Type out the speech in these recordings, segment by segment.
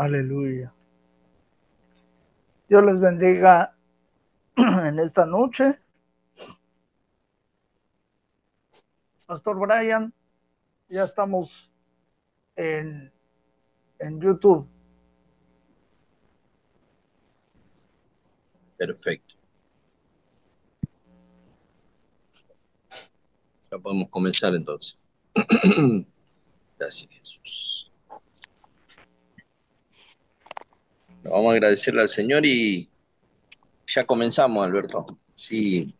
Aleluya. Dios les bendiga en esta noche. Pastor Brian, ya estamos en YouTube. Perfecto. Ya podemos comenzar entonces. Gracias, Jesús. Vamos a agradecerle al Señor y ya comenzamos, Alberto. Sí,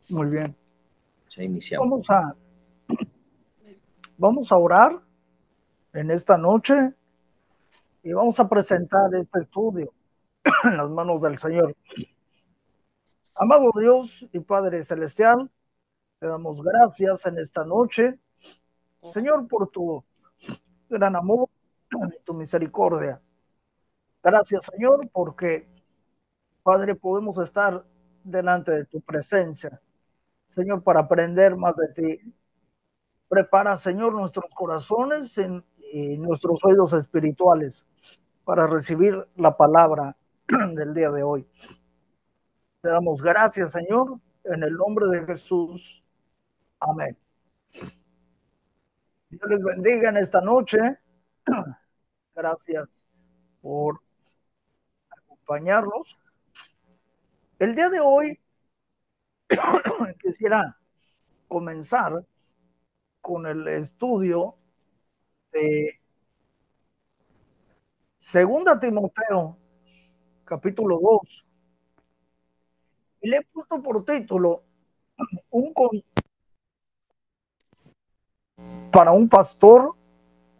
Muy bien. ya iniciamos. Vamos a orar en esta noche y vamos a presentar este estudio en las manos del Señor. Amado Dios y Padre Celestial, te damos gracias en esta noche, Señor, por tu gran amor y tu misericordia. Gracias, Señor, porque, Padre, podemos estar delante de tu presencia, Señor, para aprender más de ti. Prepara, Señor, nuestros corazones y nuestros oídos espirituales para recibir la palabra del día de hoy. Te damos gracias, Señor, en el nombre de Jesús. Amén. Dios les bendiga en esta noche. Gracias por acompañarnos. El día de hoy quisiera comenzar con el estudio de Segunda Timoteo, capítulo 2. Y le he puesto por título para un pastor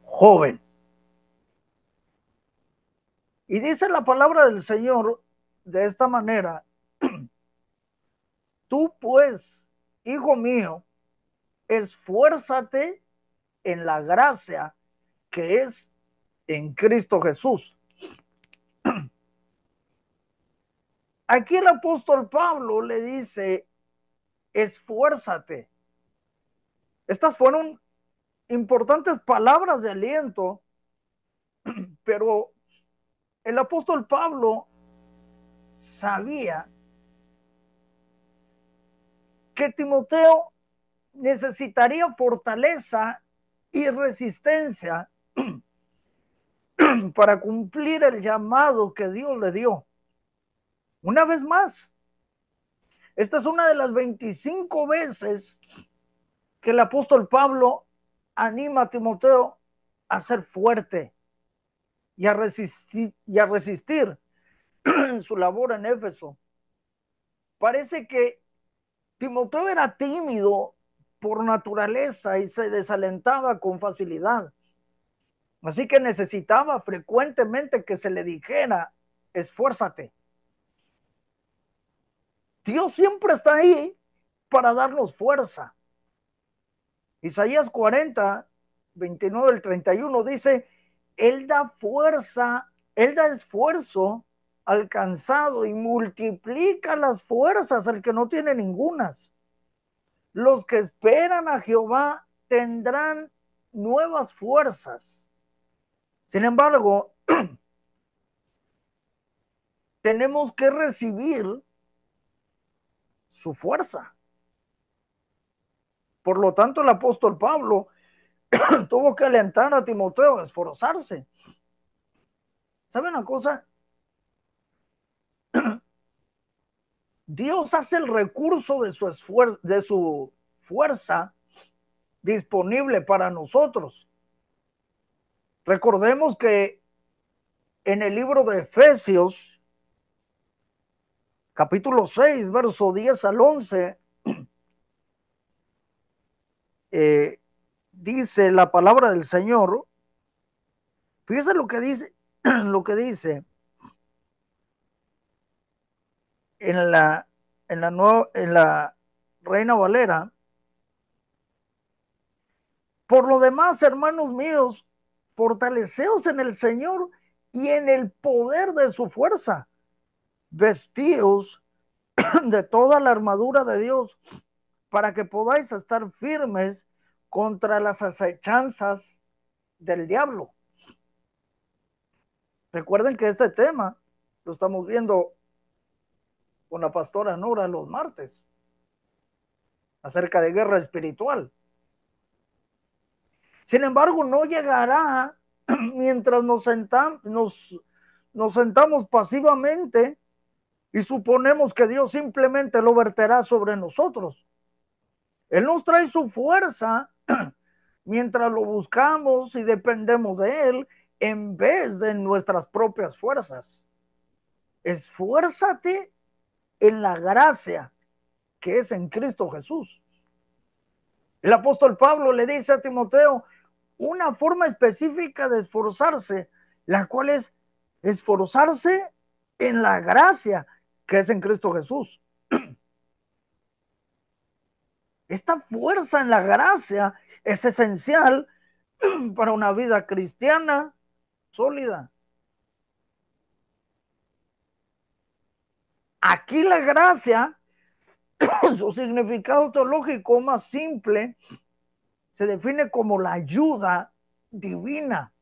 joven. Y dice la palabra del Señor de esta manera: tú pues, hijo mío, esfuérzate en la gracia que es en Cristo Jesús. Aquí el apóstol Pablo le dice, esfuérzate. Estas fueron importantes palabras de aliento, pero el apóstol Pablo sabía que Timoteo necesitaría fortaleza y resistencia para cumplir el llamado que Dios le dio. Una vez más, esta es una de las 25 veces que el apóstol Pablo anima a Timoteo a ser fuerte y a resistir en su labor en Éfeso. Parece que Timoteo era tímido por naturaleza y se desalentaba con facilidad. Así que necesitaba frecuentemente que se le dijera, esfuérzate. Dios siempre está ahí para darnos fuerza. Isaías 40, 29 al 31 dice, Él da fuerza, Él da esfuerzo al cansado y multiplica las fuerzas al que no tiene ningunas. Los que esperan a Jehová tendrán nuevas fuerzas. Sin embargo, tenemos que recibir su fuerza. Por lo tanto, el apóstol Pablo tuvo que alentar a Timoteo a esforzarse. ¿Sabe una cosa? Dios hace el recurso de su fuerza disponible para nosotros. Recordemos que en el libro de Efesios, capítulo 6, verso 10 al 11, dice la palabra del Señor. Fíjese lo que dice, en la Reina Valera. Por lo demás, hermanos míos, fortaleceos en el Señor y en el poder de su fuerza. Vestíos de toda la armadura de Dios para que podáis estar firmes contra las acechanzas del diablo. Recuerden que este tema lo estamos viendo con la pastora Nora los martes, acerca de guerra espiritual. Sin embargo, no llegará mientras nos sentamos pasivamente y suponemos que Dios simplemente lo verterá sobre nosotros. Él nos trae su fuerza mientras lo buscamos y dependemos de Él en vez de nuestras propias fuerzas. Esfuérzate en la gracia que es en Cristo Jesús. El apóstol Pablo le dice a Timoteo una forma específica de esforzarse, la cual es esforzarse en la gracia que es en Cristo Jesús. Esta fuerza en la gracia es esencial para una vida cristiana sólida. Aquí la gracia, su significado teológico más simple, se define como la ayuda divina,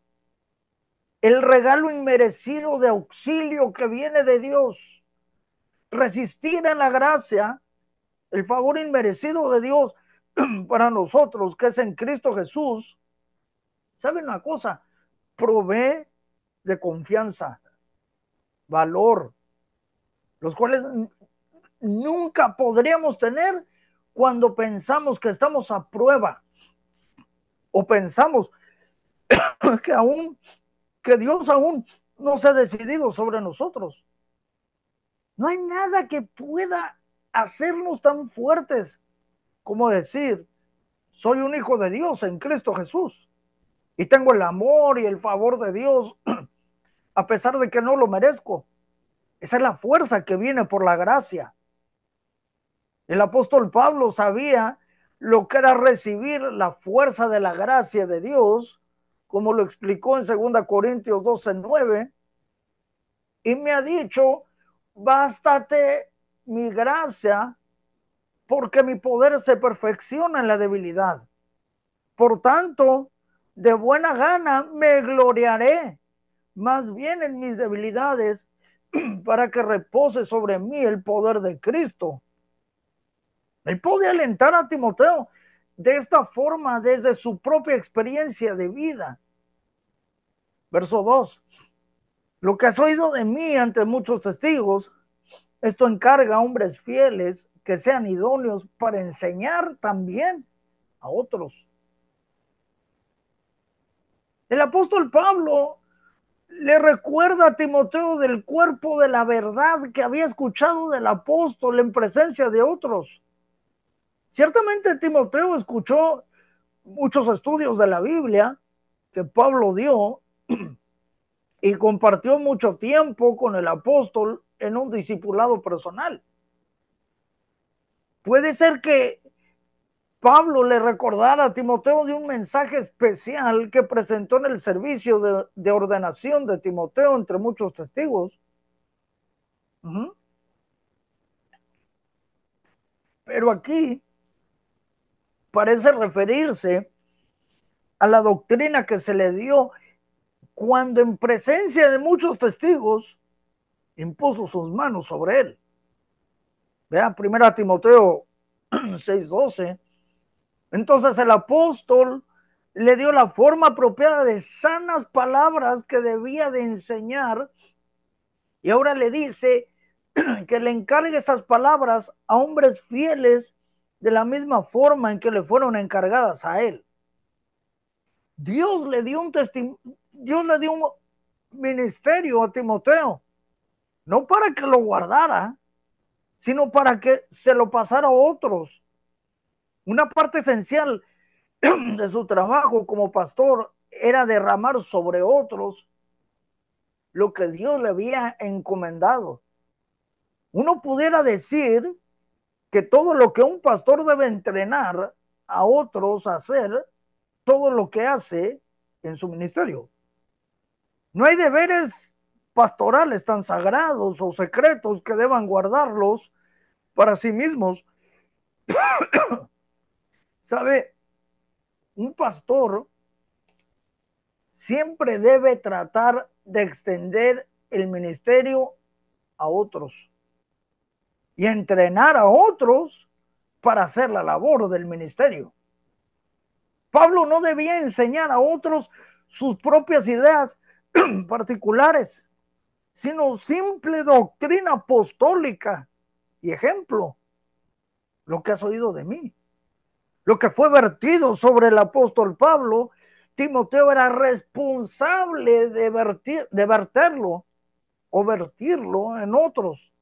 el regalo inmerecido de auxilio que viene de Dios. Resistir en la gracia, el favor inmerecido de Dios para nosotros, que es en Cristo Jesús. ¿Saben una cosa? Provee de confianza, valor, los cuales nunca podríamos tener cuando pensamos que estamos a prueba o pensamos que aún que Dios aún no se ha decidido sobre nosotros. No hay nada que pueda hacernos tan fuertes como decir, soy un hijo de Dios en Cristo Jesús y tengo el amor y el favor de Dios a pesar de que no lo merezco. Esa es la fuerza que viene por la gracia. El apóstol Pablo sabía lo que era recibir la fuerza de la gracia de Dios, como lo explicó en 2 Corintios 12:9, y me ha dicho, bástate mi gracia, porque mi poder se perfecciona en la debilidad. Por tanto, de buena gana me gloriaré, más bien en mis debilidades, para que repose sobre mí el poder de Cristo. Él puede alentar a Timoteo de esta forma desde su propia experiencia de vida. Verso 2. Lo que has oído de mí ante muchos testigos, esto encarga a hombres fieles que sean idóneos para enseñar también a otros. El apóstol Pablo le recuerda a Timoteo del cuerpo de la verdad que había escuchado del apóstol en presencia de otros. Ciertamente Timoteo escuchó muchos estudios de la Biblia que Pablo dio y compartió mucho tiempo con el apóstol en un discipulado personal. Puede ser que Pablo le recordara a Timoteo de un mensaje especial que presentó en el servicio de ordenación de Timoteo entre muchos testigos. Pero aquí parece referirse a la doctrina que se le dio cuando en presencia de muchos testigos impuso sus manos sobre él. Vea, 1 Timoteo 6:12. Entonces el apóstol le dio la forma apropiada de sanas palabras que debía de enseñar y ahora le dice que le encargue esas palabras a hombres fieles de la misma forma en que le fueron encargadas a él. Dios le dio un ministerio a Timoteo, no para que lo guardara, sino para que se lo pasara a otros. Una parte esencial de su trabajo como pastor era derramar sobre otros lo que Dios le había encomendado. Uno pudiera decir que todo lo que un pastor debe entrenar a otros a hacer, todo lo que hace en su ministerio. No hay deberes pastorales tan sagrados o secretos que deban guardarlos para sí mismos. ¿Sabe? Un pastor siempre debe tratar de extender el ministerio a otros y entrenar a otros para hacer la labor del ministerio. Pablo no debía enseñar a otros sus propias ideas particulares, sino simple doctrina apostólica y ejemplo. Lo que has oído de mí, lo que fue vertido sobre el apóstol Pablo, Timoteo era responsable de verterlo o vertirlo en otros.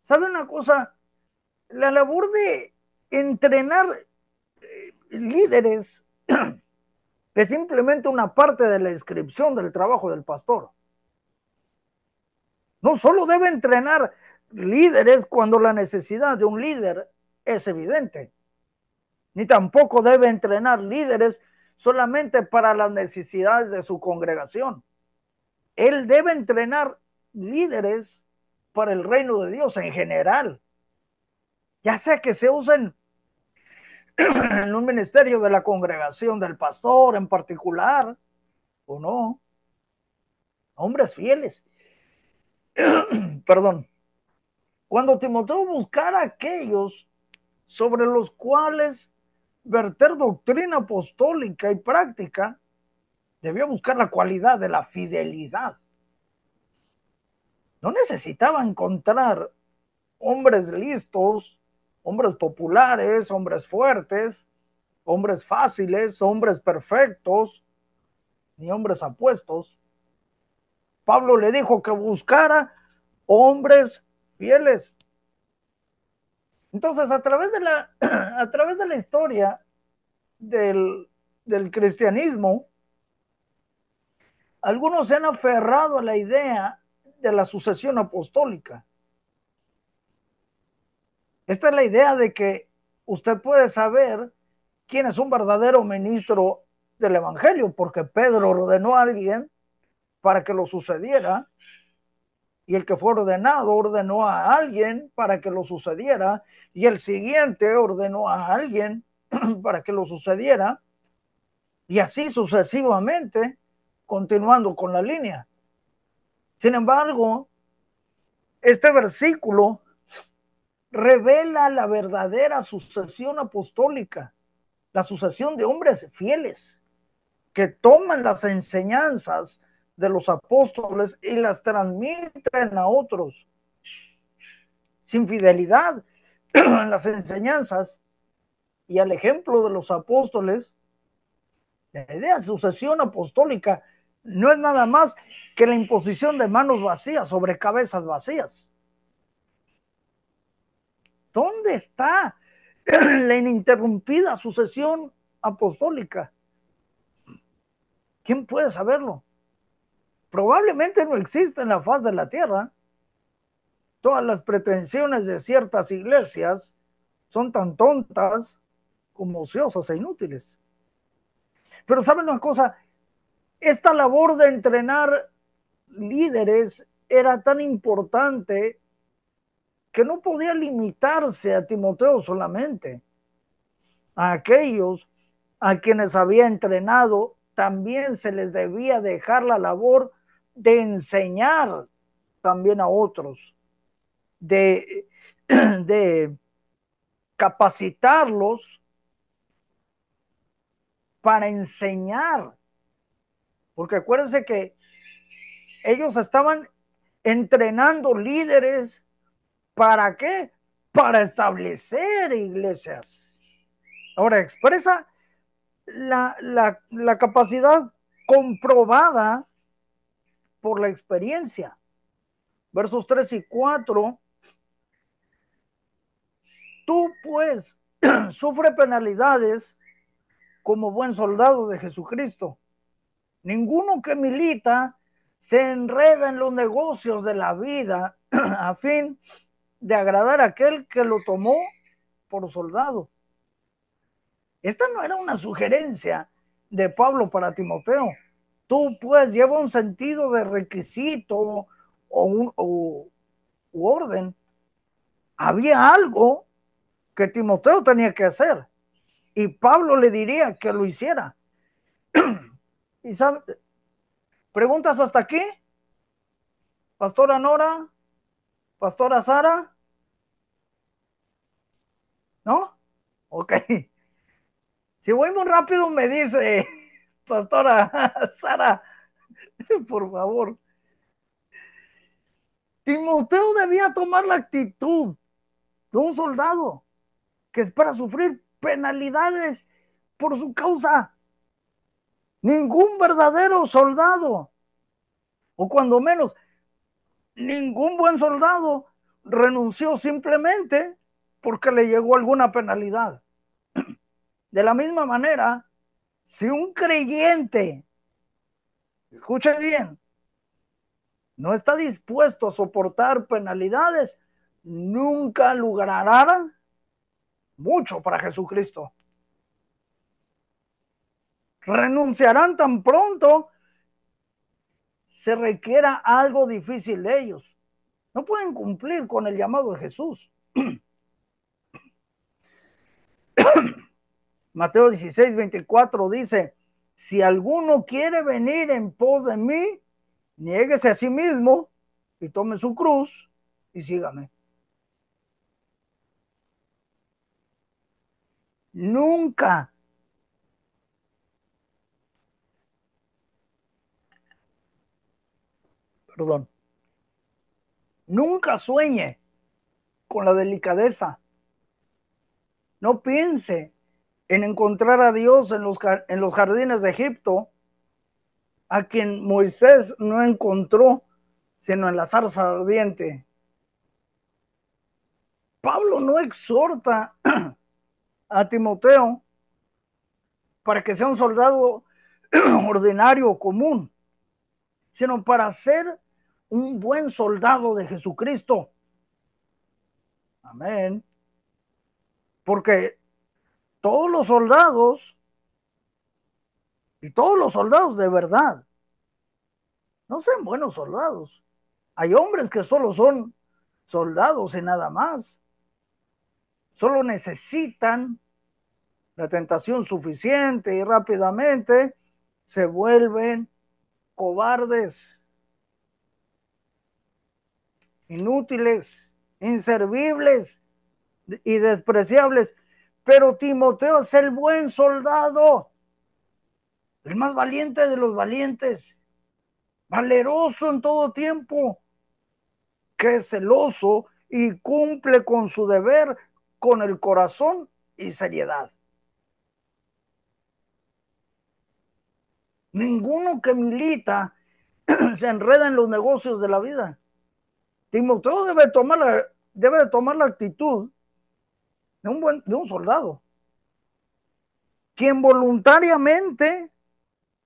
¿Sabe una cosa? La labor de entrenar líderes es simplemente una parte de la descripción del trabajo del pastor. No solo debe entrenar líderes cuando la necesidad de un líder es evidente, ni tampoco debe entrenar líderes solamente para las necesidades de su congregación. Él debe entrenar líderes para el reino de Dios en general, ya sea que se usen en un ministerio de la congregación del pastor en particular o no. Hombres fieles. Perdón. Cuando Timoteo buscara a aquellos sobre los cuales verter doctrina apostólica y práctica, debió buscar la cualidad de la fidelidad. No necesitaba encontrar hombres listos, hombres populares, hombres fuertes, hombres fáciles, hombres perfectos, ni hombres apuestos. Pablo le dijo que buscara hombres fieles. Entonces, a través de la historia del cristianismo, algunos se han aferrado a la idea de la sucesión apostólica. Esta es la idea de que usted puede saber quién es un verdadero ministro del evangelio, porque Pedro ordenó a alguien para que lo sucediera, y el que fue ordenado ordenó a alguien para que lo sucediera, y el siguiente ordenó a alguien para que lo sucediera, y así sucesivamente, continuando con la línea. Sin embargo, este versículo revela la verdadera sucesión apostólica, la sucesión de hombres fieles que toman las enseñanzas de los apóstoles y las transmiten a otros. Sin fidelidad en las enseñanzas y al ejemplo de los apóstoles, la idea de sucesión apostólica no es nada más que la imposición de manos vacías sobre cabezas vacías. ¿Dónde está la ininterrumpida sucesión apostólica? ¿Quién puede saberlo? Probablemente no existe en la faz de la tierra. Todas las pretensiones de ciertas iglesias son tan tontas como ociosas e inútiles. Pero ¿saben una cosa? Esta labor de entrenar líderes era tan importante que no podía limitarse a Timoteo solamente. A aquellos a quienes había entrenado también se les debía dejar la labor de enseñar también a otros, de capacitarlos para enseñar. Porque acuérdense que ellos estaban entrenando líderes. ¿Para qué? Para establecer iglesias. Ahora, expresa la capacidad comprobada por la experiencia. Versos 3 y 4. Tú, pues, sufre penalidades como buen soldado de Jesucristo. Ninguno que milita se enreda en los negocios de la vida a fin de agradar a aquel que lo tomó por soldado. Esta no era una sugerencia de Pablo para Timoteo. Tú, pues, lleva un sentido de requisito u orden. Había algo que Timoteo tenía que hacer y Pablo le diría que lo hiciera. ¿Y sabe? ¿Preguntas hasta aquí? Pastora Nora, Pastora Sara, ¿no? Ok. Si voy muy rápido me dice, Pastora Sara, por favor. Timoteo debía tomar la actitud de un soldado que espera sufrir penalidades por su causa. Ningún verdadero soldado, o cuando menos, ningún buen soldado renunció simplemente porque le llegó alguna penalidad. De la misma manera, si un creyente, escuche bien, no está dispuesto a soportar penalidades, nunca logrará mucho para Jesucristo. Renunciarán tan pronto se requiera algo difícil de ellos. No pueden cumplir con el llamado de Jesús. Mateo 16:24 dice, si alguno quiere venir en pos de mí, niéguese a sí mismo y tome su cruz y sígame. Nunca, perdón, nunca sueñe con la delicadeza. No piense en encontrar a Dios en los jardines de Egipto, a quien Moisés no encontró, sino en la zarza ardiente. Pablo no exhorta a Timoteo para que sea un soldado ordinario o común, sino para ser un buen soldado de Jesucristo. Amén. Porque todos los soldados, y todos los soldados de verdad, no son buenos soldados. Hay hombres que solo son soldados y nada más. Solo necesitan la tentación suficiente y rápidamente se vuelven cobardes, inútiles, inservibles y despreciables. Pero Timoteo es el buen soldado, el más valiente de los valientes, valeroso en todo tiempo, que es celoso y cumple con su deber con el corazón y seriedad. Ninguno que milita se enreda en los negocios de la vida. Timoteo debe de tomar la actitud de un soldado, quien voluntariamente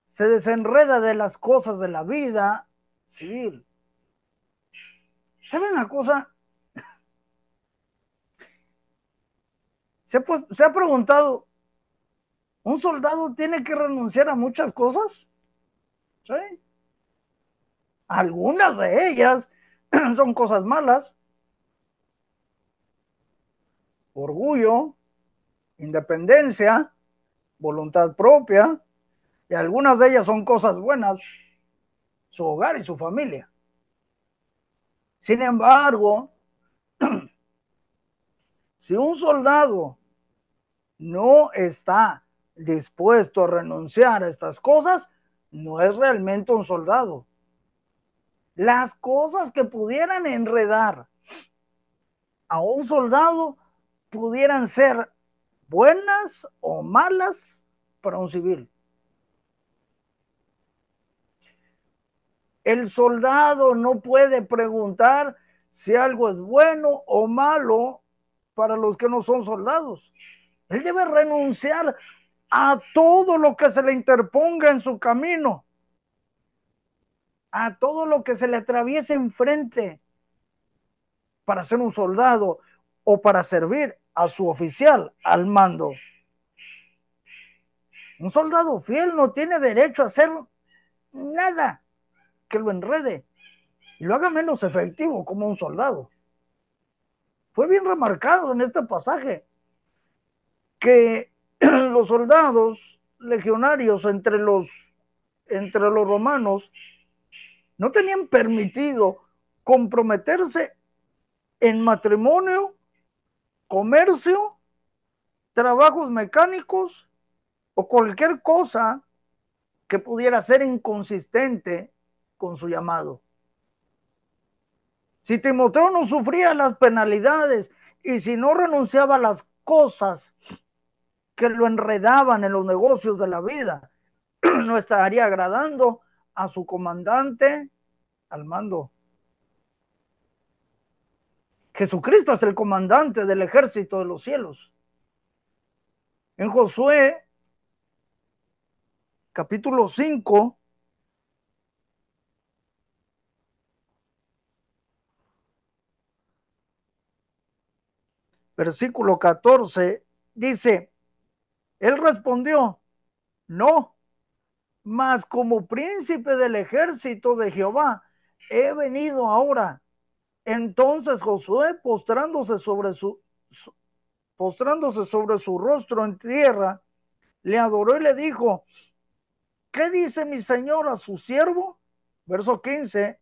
se desenreda de las cosas de la vida civil. ¿Saben una cosa? Se ha preguntado, ¿un soldado tiene que renunciar a muchas cosas? ¿Sí? Algunas de ellas son cosas malas. Orgullo, independencia, voluntad propia, y algunas de ellas son cosas buenas, su hogar y su familia. Sin embargo, si un soldado no está dispuesto a renunciar a estas cosas, no es realmente un soldado. Las cosas que pudieran enredar a un soldado pudieran ser buenas o malas para un civil. El soldado no puede preguntar si algo es bueno o malo para los que no son soldados. Él debe renunciar a todo lo que se le interponga en su camino, a todo lo que se le atraviese enfrente para ser un soldado o para servir a su oficial al mando. Un soldado fiel no tiene derecho a hacer nada que lo enrede y lo haga menos efectivo como un soldado. Fue bien remarcado en este pasaje que los soldados legionarios entre los entre los romanos no tenían permitido comprometerse en matrimonio, comercio, trabajos mecánicos o cualquier cosa que pudiera ser inconsistente con su llamado. Si Timoteo no sufría las penalidades y si no renunciaba a las cosas que lo enredaban en los negocios de la vida, no estaría agradando a su comandante al mando. Jesucristo es el comandante del ejército de los cielos. En Josué, capítulo 5, versículo 14, dice, él respondió, no, mas como príncipe del ejército de Jehová, he venido ahora. Entonces Josué, postrándose sobre su rostro en tierra, le adoró y le dijo, ¿qué dice mi señor a su siervo? Verso 15.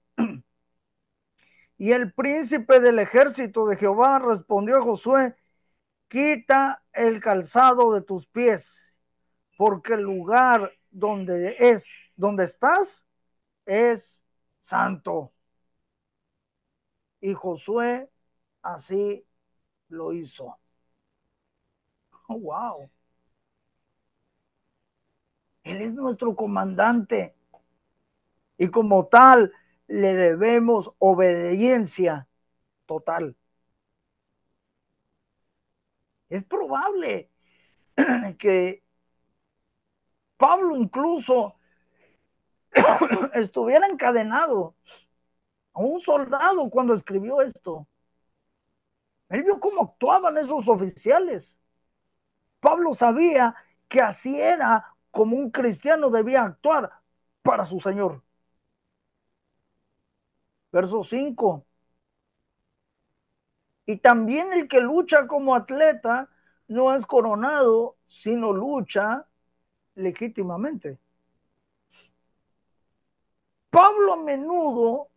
Y el príncipe del ejército de Jehová respondió a Josué, quita el calzado de tus pies, porque el lugar donde estás es santo. Y Josué así lo hizo. Oh, wow. Él es nuestro comandante y como tal le debemos obediencia total. Es probable que Pablo incluso estuviera encadenado a un soldado cuando escribió esto. Él vio cómo actuaban esos oficiales. Pablo sabía que así era como un cristiano debía actuar para su Señor. Verso 5. Y también el que lucha como atleta no es coronado, sino lucha legítimamente. Pablo a menudo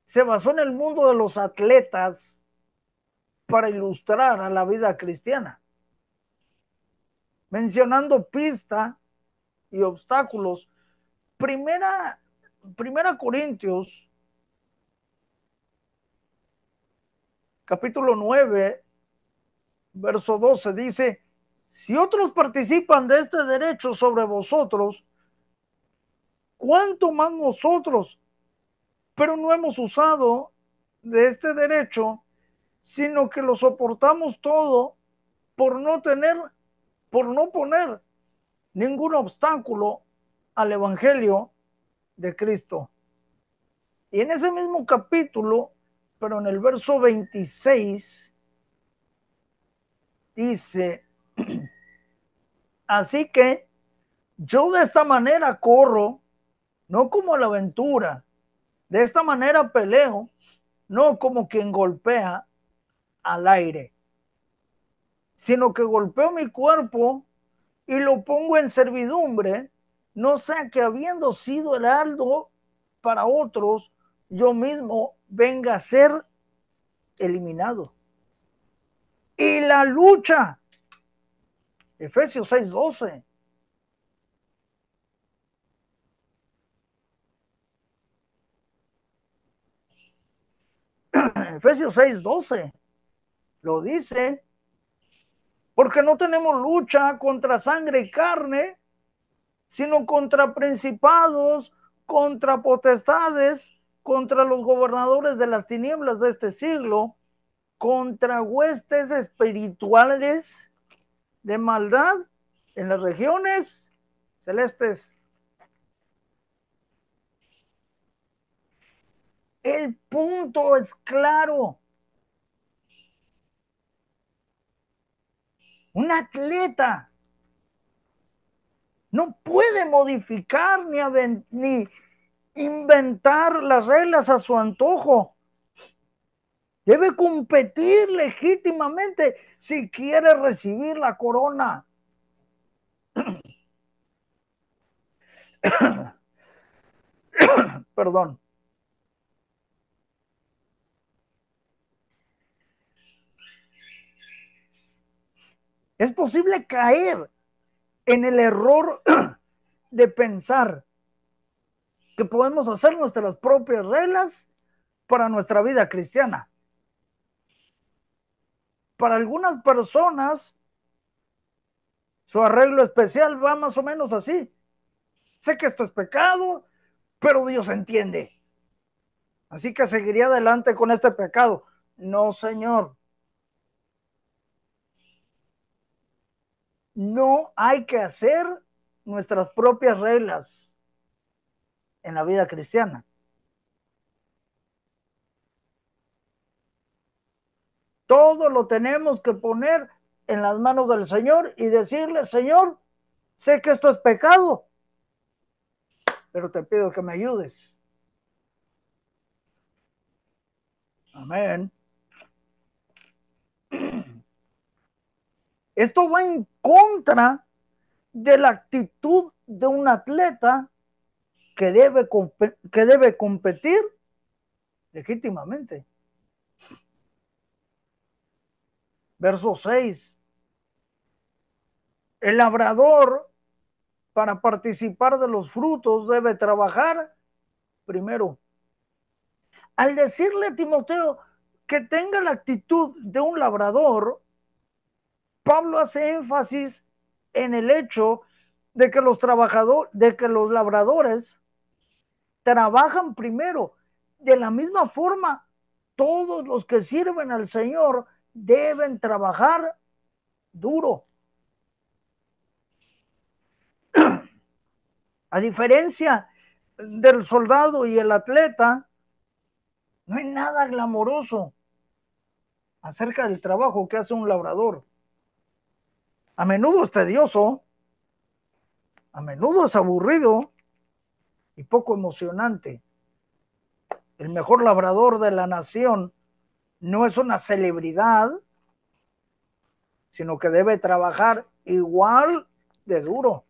se basó en el mundo de los atletas para ilustrar a la vida cristiana, mencionando pista y obstáculos. Primera Corintios, capítulo 9, verso 12, dice, si otros participan de este derecho sobre vosotros, ¿cuánto más nosotros? Pero no hemos usado de este derecho, sino que lo soportamos todo por no poner ningún obstáculo al evangelio de Cristo. Y en ese mismo capítulo, pero en el verso 26, dice, así que yo de esta manera corro, no como a la aventura, de esta manera peleo, no como quien golpea al aire, sino que golpeo mi cuerpo y lo pongo en servidumbre, no sea que habiendo sido heraldo para otros, yo mismo venga a ser eliminado. Y la lucha, Efesios 6:12. Efesios 6:12 lo dice, porque no tenemos lucha contra sangre y carne, sino contra principados, contra potestades, contra los gobernadores de las tinieblas de este siglo, contra huestes espirituales de maldad en las regiones celestes. El punto es claro. Un atleta no puede modificar ni inventar las reglas a su antojo. Debe competir legítimamente si quiere recibir la corona. Perdón. Es posible caer en el error de pensar que podemos hacer nuestras propias reglas para nuestra vida cristiana. Para algunas personas, su arreglo especial va más o menos así. Sé que esto es pecado, pero Dios entiende. Así que seguiría adelante con este pecado. No, Señor. No hay que hacer nuestras propias reglas en la vida cristiana. Todo lo tenemos que poner en las manos del Señor y decirle, Señor, sé que esto es pecado, pero te pido que me ayudes. Amén. Esto va en contra de la actitud de un atleta que debe competir legítimamente. Verso 6. El labrador, para participar de los frutos, debe trabajar primero. Al decirle a Timoteo que tenga la actitud de un labrador, Pablo hace énfasis en el hecho de que los labradores trabajan primero. De la misma forma, todos los que sirven al Señor deben trabajar duro. A diferencia del soldado y el atleta, no hay nada glamoroso acerca del trabajo que hace un labrador. A menudo es tedioso, a menudo es aburrido y poco emocionante. El mejor labrador de la nación no es una celebridad, sino que debe trabajar igual de duro.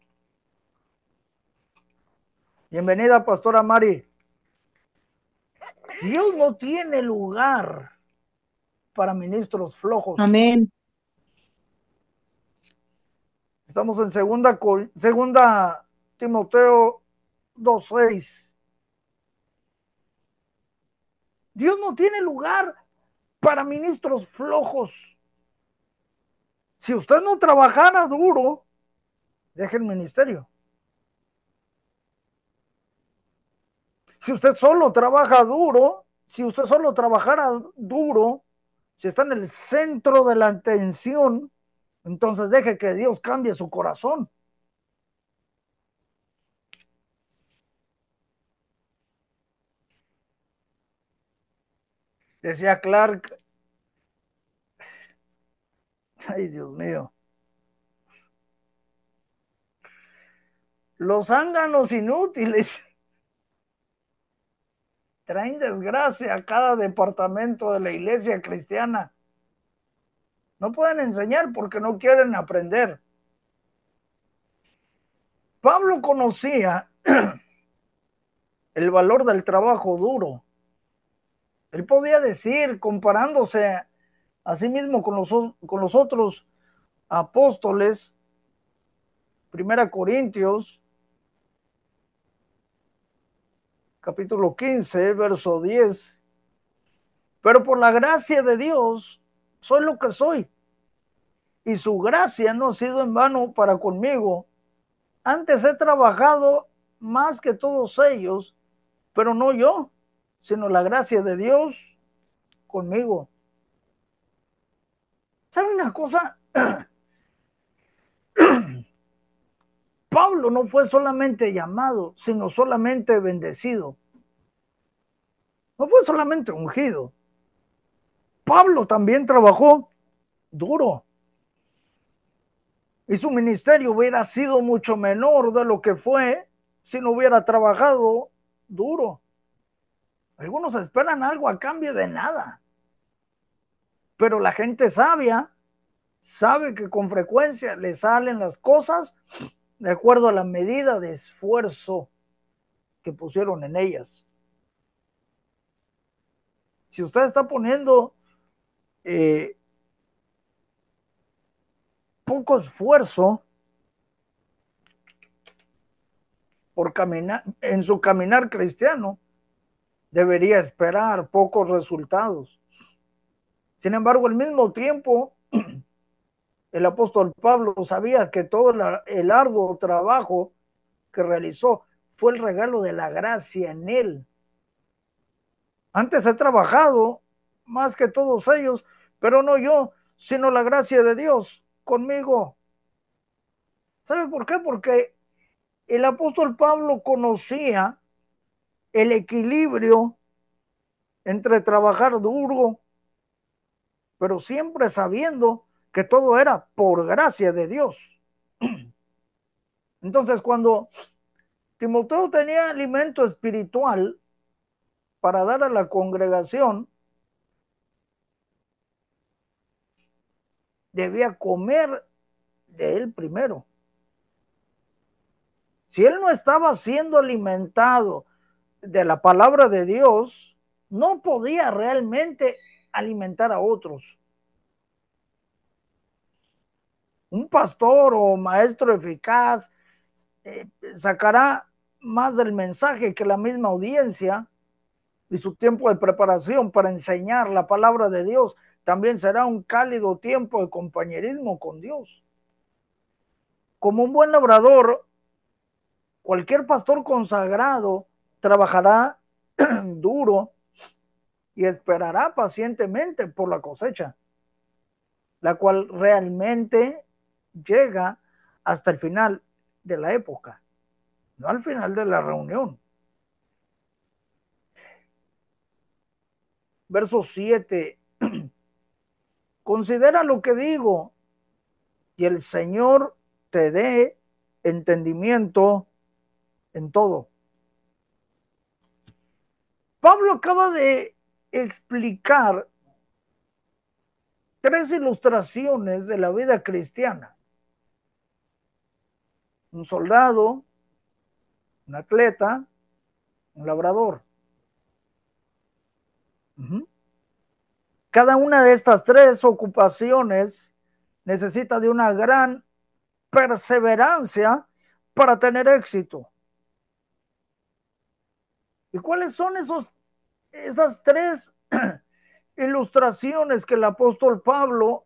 Bienvenida, Pastora Mari. Dios no tiene lugar para ministros flojos. Amén. Estamos en segunda Timoteo 2:6. Dios no tiene lugar para ministros flojos. Si usted no trabajara duro, deje el ministerio. Si usted solo trabaja duro, si usted solo trabajara duro, si está en el centro de la atención, entonces deje que Dios cambie su corazón. Decía Clark, ay Dios mío, los zánganos inútiles traen desgracia a cada departamento de la iglesia cristiana. No pueden enseñar porque no quieren aprender. Pablo conocía el valor del trabajo duro. Él podía decir, comparándose a sí mismo con los otros apóstoles, 1 Corintios, capítulo 15, verso 10, pero por la gracia de Dios soy lo que soy, y su gracia no ha sido en vano para conmigo. Antes he trabajado más que todos ellos, pero no yo, sino la gracia de Dios conmigo. ¿Sabe una cosa? Pablo no fue solamente llamado, sino solamente bendecido. No fue solamente ungido. Pablo también trabajó duro. Y su ministerio hubiera sido mucho menor de lo que fue si no hubiera trabajado duro. Algunos esperan algo a cambio de nada. Pero la gente sabia sabe que con frecuencia le salen las cosas de acuerdo a la medida de esfuerzo que pusieron en ellas. Si usted está poniendo poco esfuerzo por caminar en su caminar cristiano, debería esperar pocos resultados. Sin embargo, al mismo tiempo, el apóstol Pablo sabía que todo el arduo trabajo que realizó fue el regalo de la gracia en él. Antes he trabajado más que todos ellos, pero no yo, sino la gracia de Dios conmigo. ¿Sabe por qué? Porque el apóstol Pablo conocía el equilibrio entre trabajar duro, pero siempre sabiendo que todo era por gracia de Dios. Entonces, cuando Timoteo tenía alimento espiritual para dar a la congregación, debía comer de él primero. Si él no estaba siendo alimentado de la palabra de Dios, no podía realmente alimentar a otros. Un pastor o maestro eficaz sacará más del mensaje que la misma audiencia, y su tiempo de preparación para enseñar la palabra de Dios también será un cálido tiempo de compañerismo con Dios. Como un buen labrador, cualquier pastor consagrado trabajará duro y esperará pacientemente por la cosecha, la cual realmente llega hasta el final de la época, no al final de la reunión. Verso 7. Considera lo que digo y el Señor te dé entendimiento en todo. Pablo acaba de explicar 3 ilustraciones de la vida cristiana. Un soldado, un atleta, un labrador. Cada una de estas 3 ocupaciones necesita de una gran perseverancia para tener éxito. ¿Y cuáles son esas 3 ilustraciones que el apóstol Pablo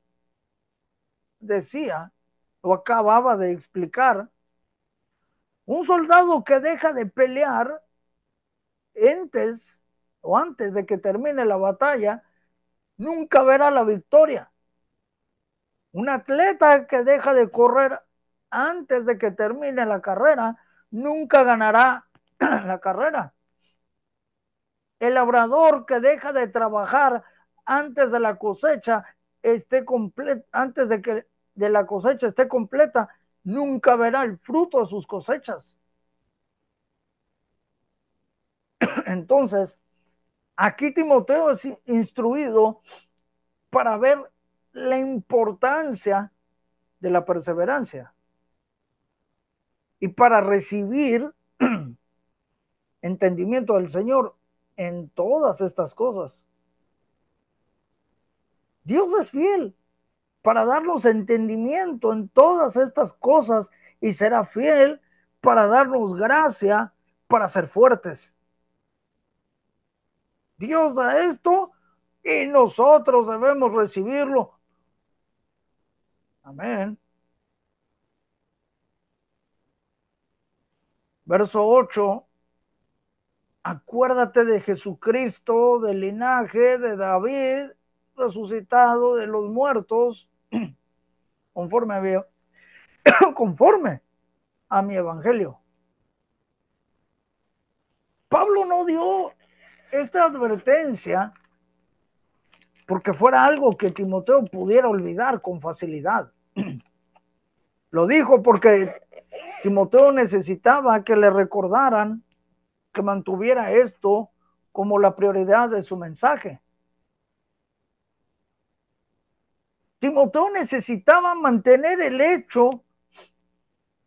decía o acababa de explicar? Un soldado que deja de pelear antes de que termine la batalla, nunca verá la victoria. Un atleta que deja de correr antes de que termine la carrera, nunca ganará la carrera. El labrador que deja de trabajar antes de la cosecha antes de que de la cosecha esté completa, nunca verá el fruto de sus cosechas. Entonces, aquí Timoteo es instruido para ver la importancia de la perseverancia y para recibir entendimiento del Señor en todas estas cosas. Dios es fiel para darnos entendimiento en todas estas cosas y será fiel para darnos gracia para ser fuertes. Dios da esto y nosotros debemos recibirlo. Amén. Verso 8. Acuérdate de Jesucristo, del linaje de David, resucitado de los muertos, conforme a mi evangelio. Pablo no dio esta advertencia porque fuera algo que Timoteo pudiera olvidar con facilidad. Lo dijo porque Timoteo necesitaba que le recordaran que mantuviera esto como la prioridad de su mensaje. Timoteo necesitaba mantener el hecho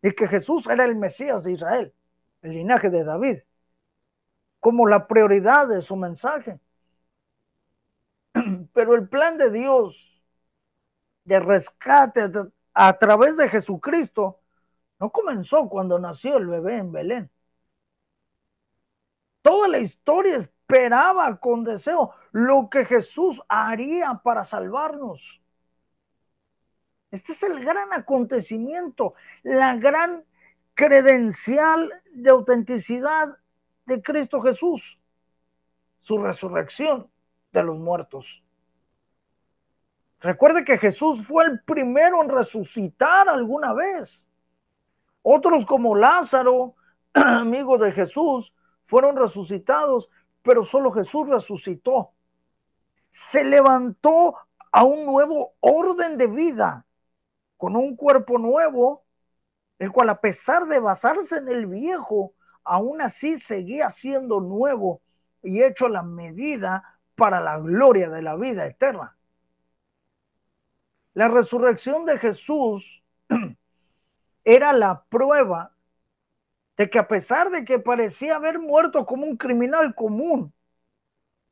y que Jesús era el Mesías de Israel, el linaje de David, como la prioridad de su mensaje. Pero el plan de Dios de rescate a través de Jesucristo no comenzó cuando nació el bebé en Belén. Toda la historia esperaba con deseo lo que Jesús haría para salvarnos. Este es el gran acontecimiento, la gran credencial de autenticidad de Cristo Jesús, su resurrección de los muertos. Recuerde que Jesús fue el primero en resucitar alguna vez. Otros como Lázaro, amigo de Jesús, fueron resucitados, pero solo Jesús resucitó. Se levantó a un nuevo orden de vida, con un cuerpo nuevo, el cual a pesar de basarse en el viejo, aún así seguía siendo nuevo y hecho a la medida para la gloria de la vida eterna. La resurrección de Jesús era la prueba de que a pesar de que parecía haber muerto como un criminal común,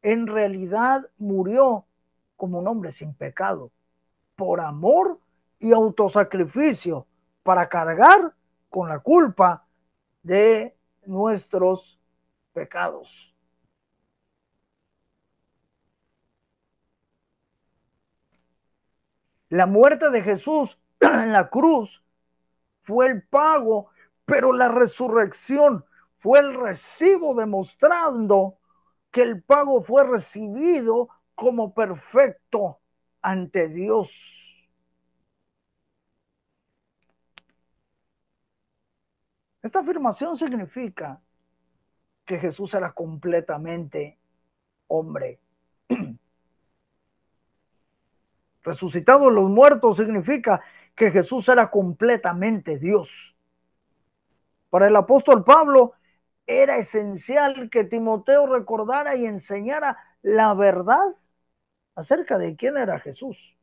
en realidad murió como un hombre sin pecado, por amor y autosacrificio, para cargar con la culpa de nuestros pecados. La muerte de Jesús en la cruz fue el pago, pero la resurrección fue el recibo, demostrando que el pago fue recibido como perfecto ante Dios. Esta afirmación significa que Jesús era completamente hombre. Resucitado de los muertos significa que Jesús era completamente Dios. Para el apóstol Pablo era esencial que Timoteo recordara y enseñara la verdad acerca de quién era Jesús.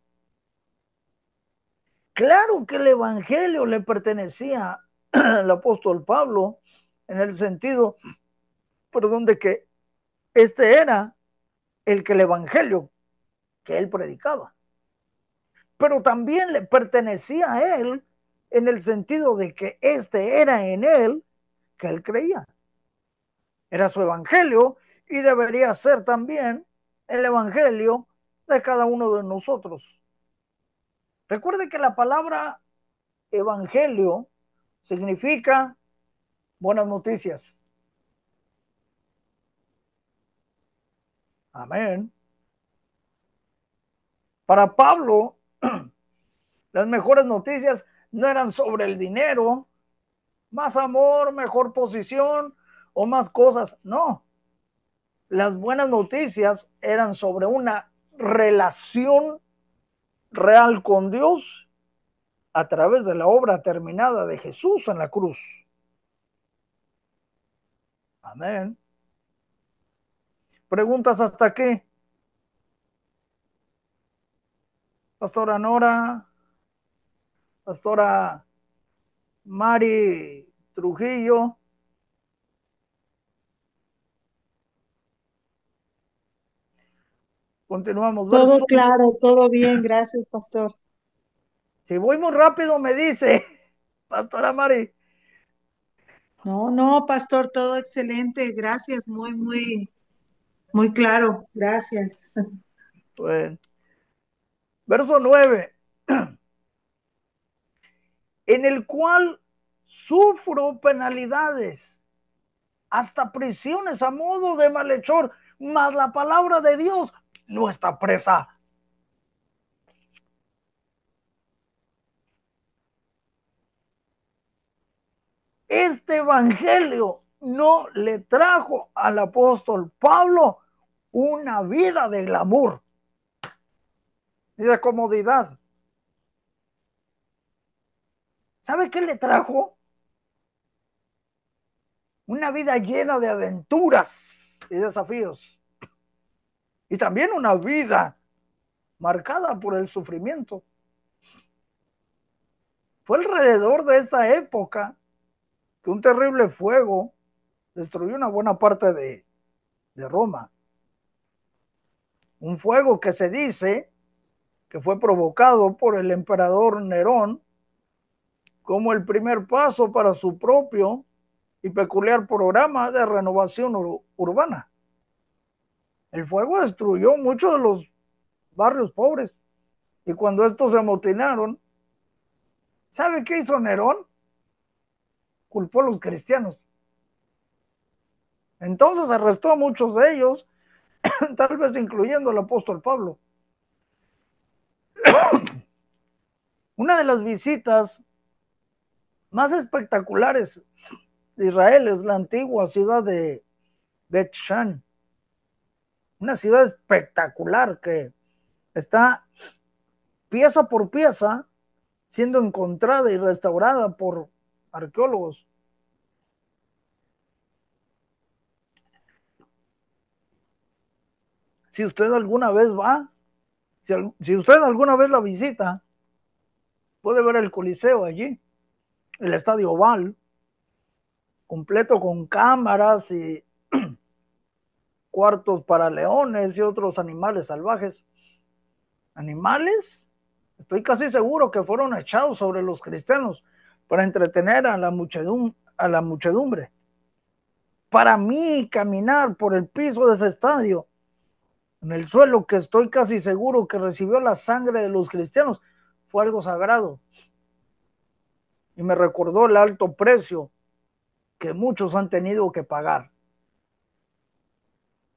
Claro que el evangelio le pertenecía al apóstol Pablo en el sentido, perdón, de que este era el evangelio que él predicaba. Pero también le pertenecía a él en el sentido de que este era en él que él creía. Era su evangelio y debería ser también el evangelio de cada uno de nosotros. Recuerde que la palabra evangelio significa buenas noticias. Amén. Para Pablo, las mejores noticias no eran sobre el dinero, más amor, mejor posición o más cosas. No. Las buenas noticias eran sobre una relación real con Dios a través de la obra terminada de Jesús en la cruz. Amén. ¿Preguntas hasta aquí? Pastora Nora, Pastora Mari Trujillo. Continuamos. Todo claro, todo bien, gracias, pastor. Si voy muy rápido, me dice, Pastora Mari. No, pastor, todo excelente, gracias, muy claro, gracias. Bueno. Verso 9. En el cual sufro penalidades, hasta prisiones a modo de malhechor, mas la palabra de Dios no está presa. Este evangelio no le trajo al apóstol Pablo una vida de glamour y de comodidad. ¿Sabe qué le trajo? Una vida llena de aventuras y desafíos. Y también una vida marcada por el sufrimiento. Fue alrededor de esta época que un terrible fuego destruyó una buena parte de Roma. Un fuego que se dice que fue provocado por el emperador Nerón como el primer paso para su propio y peculiar programa de renovación urbana. El fuego destruyó muchos de los barrios pobres y cuando estos se amotinaron, ¿sabe qué hizo Nerón? Culpó a los cristianos. Entonces arrestó a muchos de ellos, tal vez incluyendo al apóstol Pablo. Una de las visitas más espectaculares de Israel es la antigua ciudad de Bet Shan, una ciudad espectacular que está pieza por pieza siendo encontrada y restaurada por arqueólogos. Si usted alguna vez va, si usted alguna vez la visita, puede ver el Coliseo allí, el Estadio Oval, completo con cámaras y cuartos para leones y otros animales salvajes. ¿Animales? Estoy casi seguro que fueron echados sobre los cristianos para entretener a la muchedumbre. Para mí, caminar por el piso de ese estadio, en el suelo que estoy casi seguro que recibió la sangre de los cristianos, fue algo sagrado. Y me recordó el alto precio que muchos han tenido que pagar.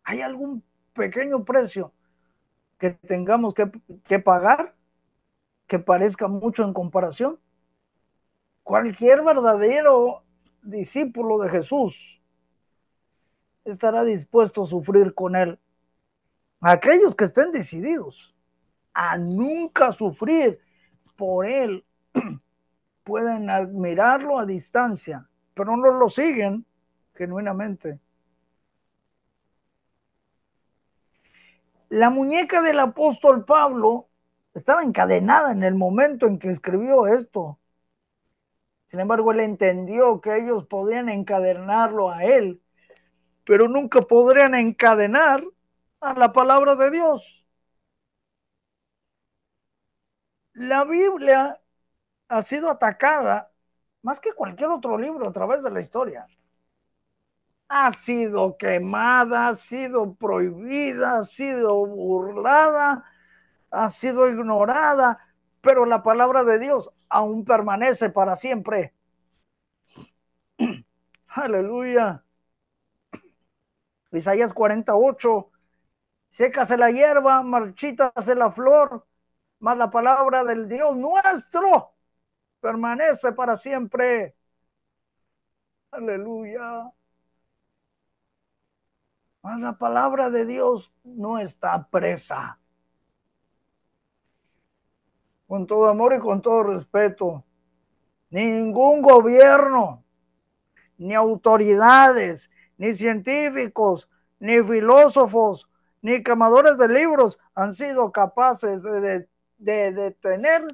¿Hay algún pequeño precio que tengamos que pagar que parezca mucho en comparación? Cualquier verdadero discípulo de Jesús estará dispuesto a sufrir con él. Aquellos que estén decididos a nunca sufrir por él pueden admirarlo a distancia, pero no lo siguen genuinamente. La muñeca del apóstol Pablo estaba encadenada en el momento en que escribió esto. Sin embargo, él entendió que ellos podían encadenarlo a él, pero nunca podrían encadenar a la palabra de Dios. La Biblia ha sido atacada más que cualquier otro libro a través de la historia. Ha sido quemada, ha sido prohibida, ha sido burlada, ha sido ignorada, pero la palabra de Dios aún permanece para siempre. Aleluya. Isaías 48, sécase la hierba, marchítase la flor, mas la palabra del Dios nuestro permanece para siempre. Aleluya. Mas la palabra de Dios no está presa. Con todo amor y con todo respeto, ningún gobierno, ni autoridades, ni científicos, ni filósofos, ni quemadores de libros han sido capaces de detener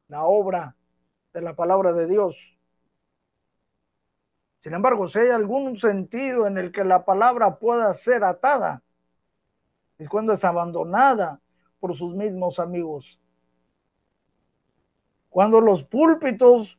la obra de la palabra de Dios. Sin embargo, si hay algún sentido en el que la palabra pueda ser atada, es cuando es abandonada por sus mismos amigos. Cuando los púlpitos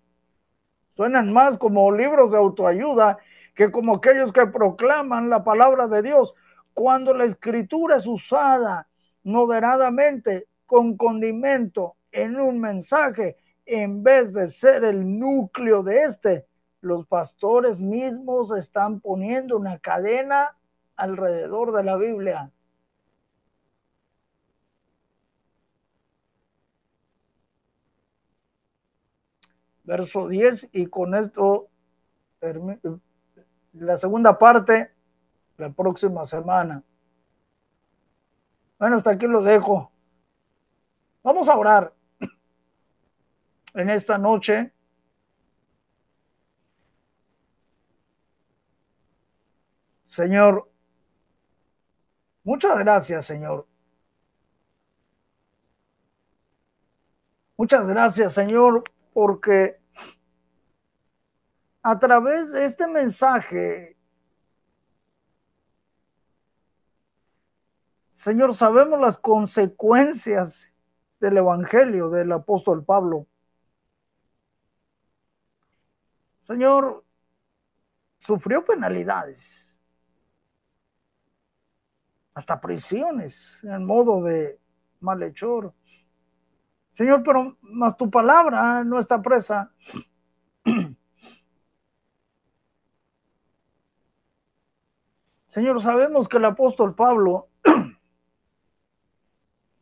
suenan más como libros de autoayuda que como aquellos que proclaman la palabra de Dios. Cuando la escritura es usada moderadamente con condimento en un mensaje, en vez de ser el núcleo de este, los pastores mismos están poniendo una cadena alrededor de la Biblia. Verso 10, y con esto la segunda parte la próxima semana. Bueno, hasta aquí lo dejo. Vamos a orar en esta noche. Señor, muchas gracias, Señor. Muchas gracias, Señor, porque a través de este mensaje, Señor, sabemos las consecuencias del Evangelio del apóstol Pablo. Señor, sufrió penalidades, hasta prisiones, en modo de malhechor. Señor, pero más tu palabra no está presa. Señor, sabemos que el apóstol Pablo,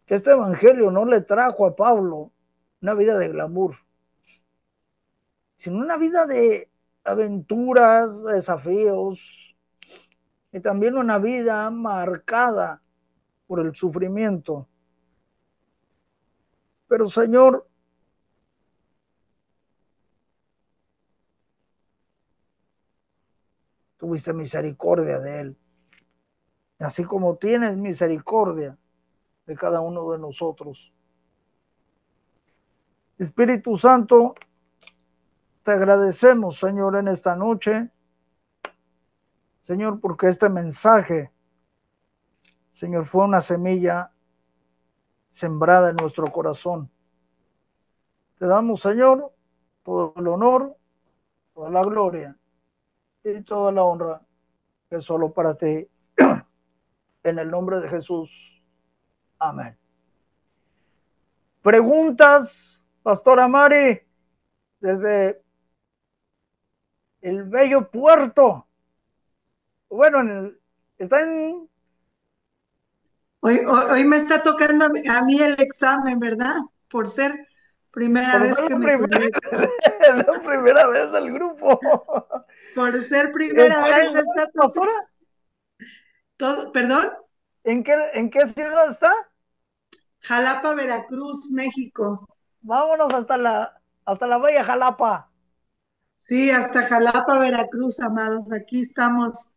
que este evangelio no le trajo a Pablo una vida de glamour, sino una vida de aventuras, desafíos, y también una vida marcada por el sufrimiento. Pero Señor, tuviste misericordia de él, así como tienes misericordia de cada uno de nosotros. Espíritu Santo, te agradecemos, Señor, en esta noche, Señor, porque este mensaje, Señor, fue una semilla sembrada en nuestro corazón. Te damos, Señor, todo el honor, toda la gloria y toda la honra que es solo para ti. En el nombre de Jesús. Amén. Preguntas, Pastora Mari, desde el bello puerto. Bueno, está en... Hoy me está tocando a mí el examen, ¿verdad? Por ser primera vez que me conecto. Es la primera vez del grupo. Por ser primera vez me está tocando. Pastora, ¿Perdón? ¿En qué ciudad está? Jalapa, Veracruz, México. Vámonos hasta la bella Jalapa. Sí, hasta Jalapa, Veracruz, amados. Aquí estamos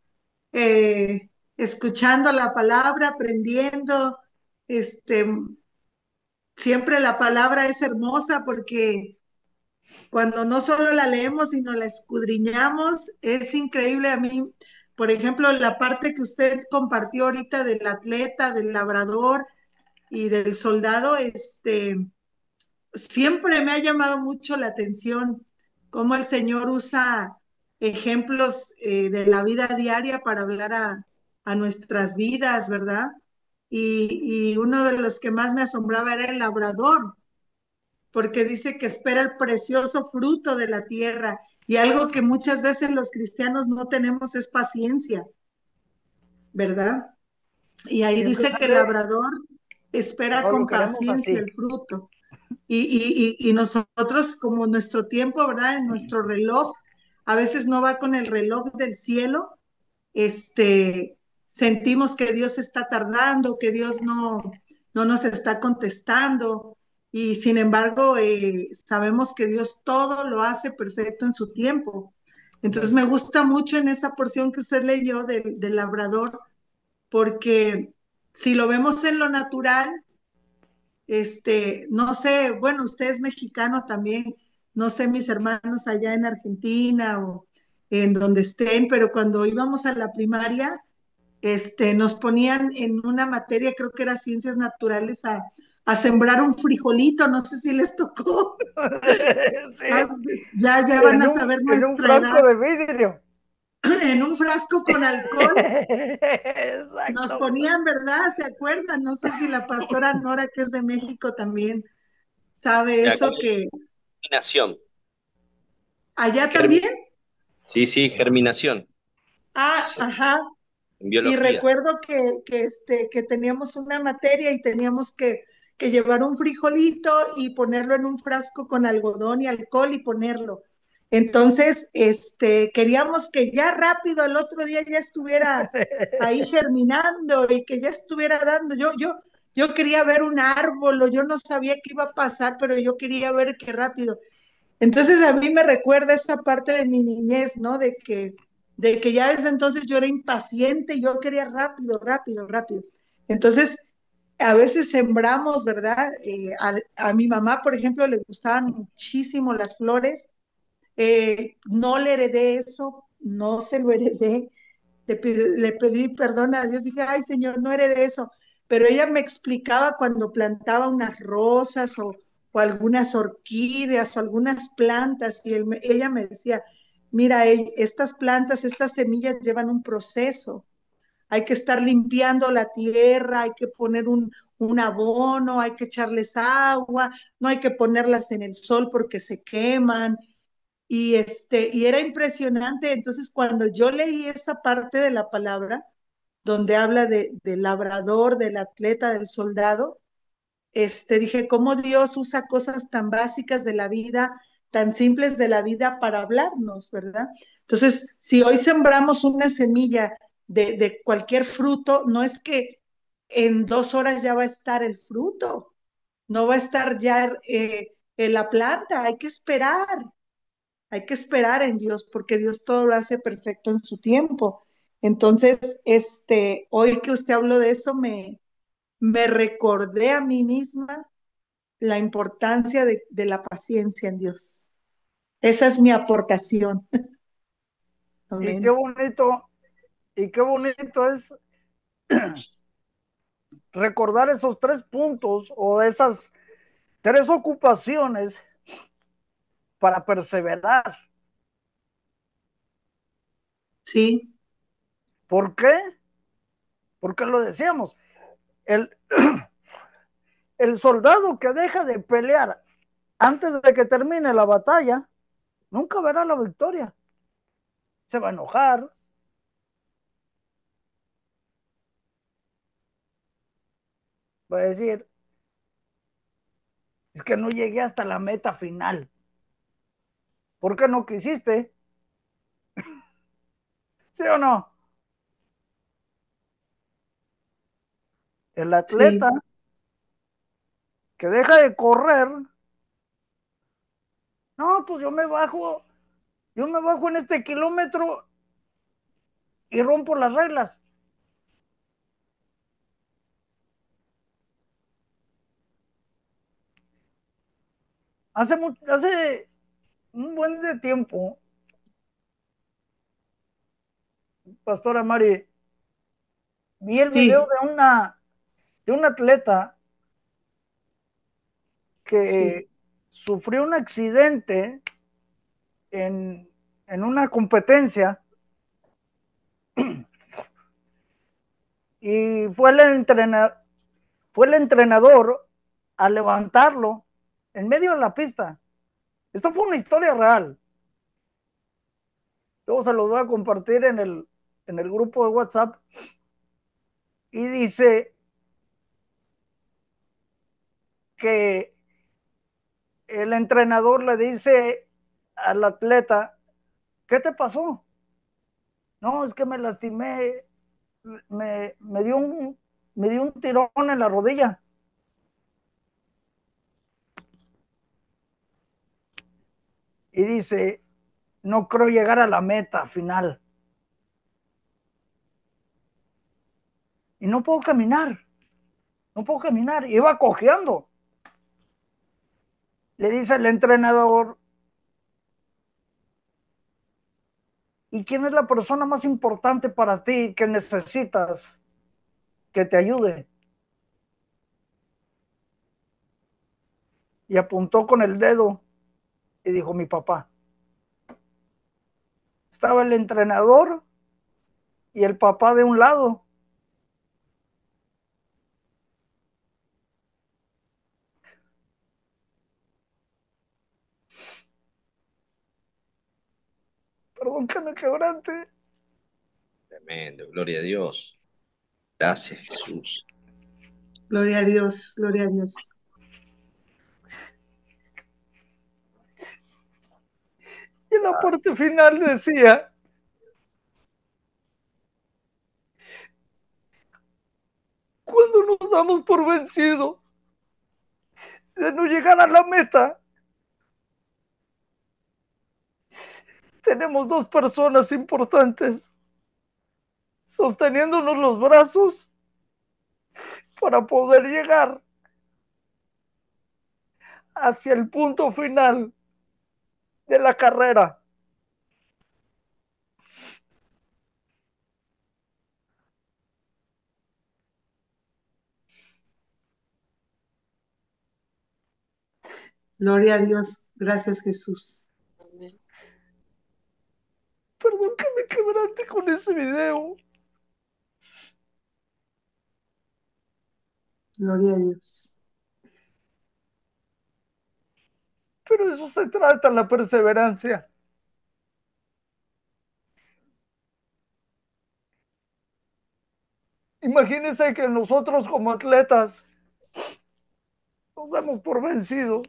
escuchando la palabra, aprendiendo. Siempre la palabra es hermosa porque cuando no solo la leemos, sino la escudriñamos, es increíble. A mí, por ejemplo, la parte que usted compartió ahorita del atleta, del labrador y del soldado, siempre me ha llamado mucho la atención cómo el Señor usa ejemplos de la vida diaria para hablar a nuestras vidas, ¿verdad? Y uno de los que más me asombraba era el labrador, porque dice que espera el precioso fruto de la tierra. Y algo que muchas veces los cristianos no tenemos es paciencia, ¿verdad? Y ahí dice que el labrador espera con paciencia el fruto. Y nosotros, como nuestro tiempo, ¿verdad? En nuestro reloj, a veces no va con el reloj del cielo, sentimos que Dios está tardando, que Dios no nos está contestando, y sin embargo, sabemos que Dios todo lo hace perfecto en su tiempo. Entonces me gusta mucho en esa porción que usted leyó del labrador, porque si lo vemos en lo natural, no sé, bueno, usted es mexicano también, no sé, mis hermanos allá en Argentina o en donde estén, pero cuando íbamos a la primaria, nos ponían en una materia, creo que era ciencias naturales, a sembrar un frijolito, no sé si les tocó. Sí. Ya van a saber en un frasco de vidrio. En un frasco con alcohol. Exacto. Nos ponían, ¿verdad? ¿Se acuerdan? No sé si la pastora Nora, que es de México, también sabe eso que... Germinación. ¿Allá también? Sí, germinación. Ah, Sí. ajá. En biología. Y recuerdo que teníamos una materia y teníamos que llevar un frijolito y ponerlo en un frasco con algodón y alcohol y ponerlo. Entonces, queríamos que ya rápido el otro día ya estuviera ahí germinando y que ya estuviera dando. Yo quería ver un árbol, o yo no sabía qué iba a pasar, pero yo quería ver qué rápido. Entonces a mí me recuerda esa parte de mi niñez, ¿no? De que ya desde entonces yo era impaciente y yo quería rápido, rápido, rápido. Entonces, a veces sembramos, ¿verdad? A mi mamá, por ejemplo, le gustaban muchísimo las flores. No le heredé eso, no se lo heredé. Le pedí perdón a Dios, dije, ay Señor, no heredé eso. Pero ella me explicaba cuando plantaba unas rosas o algunas orquídeas o algunas plantas y ella me decía, mira, estas plantas, estas semillas llevan un proceso. Hay que estar limpiando la tierra, hay que poner un abono, hay que echarles agua, no hay que ponerlas en el sol porque se queman. Y era impresionante. Entonces, cuando yo leí esa parte de la palabra, donde habla del labrador, del atleta, del soldado, dije, ¿cómo Dios usa cosas tan básicas de la vida, tan simples de la vida para hablarnos, ¿verdad? Entonces, si hoy sembramos una semilla de cualquier fruto, no es que en 2 horas ya va a estar el fruto, no va a estar ya en la planta, hay que esperar en Dios porque Dios todo lo hace perfecto en su tiempo. Entonces, hoy que usted habló de eso, me recordé a mí misma la importancia de la paciencia en Dios. Esa es mi aportación. Y Amén. qué bonito es recordar esos 3 puntos o esas 3 ocupaciones para perseverar. Sí, ¿Por qué? Porque lo decíamos, el, el soldado que deja de pelear antes de que termine la batalla, nunca verá la victoria. Se va a enojar, va a decir, es que no llegué hasta la meta final. ¿Por qué no quisiste? ¿Sí o no? El atleta sí, que deja de correr, no, pues yo me bajo en este kilómetro y rompo las reglas. Hace un buen de tiempo, Pastora Mari, vi el video sí, de un atleta sí, que sufrió un accidente en, en una competencia y fue el entrenador a levantarlo en medio de la pista. Esto fue una historia real. Luego se los voy a compartir en el grupo de WhatsApp. Y dice que el entrenador le dice al atleta, ¿qué te pasó? No, es que me lastimé, me, me, dio un, me dio un tirón en la rodilla. Y dice, no creo llegar a la meta final. Y no puedo caminar, no puedo caminar. Y iba cojeando. Le dice el entrenador, ¿y quién es la persona más importante para ti que necesitas que te ayude? Y apuntó con el dedo y dijo, mi papá. Estaba el entrenador y el papá de un lado. Perdón que me quebrante. Tremendo, gloria a Dios. Gracias, Jesús. gloria a Dios, gloria a Dios. Y en la parte final decía, cuando nos damos por vencido de no llegar a la meta, tenemos 2 personas importantes sosteniéndonos los brazos para poder llegar hacia el punto final de la carrera. Gloria a Dios. Gracias, Jesús. Perdón que me quebrante con ese video. Gloria a Dios. Pero eso se trata, la perseverancia. Imagínense que nosotros como atletas nos damos por vencidos.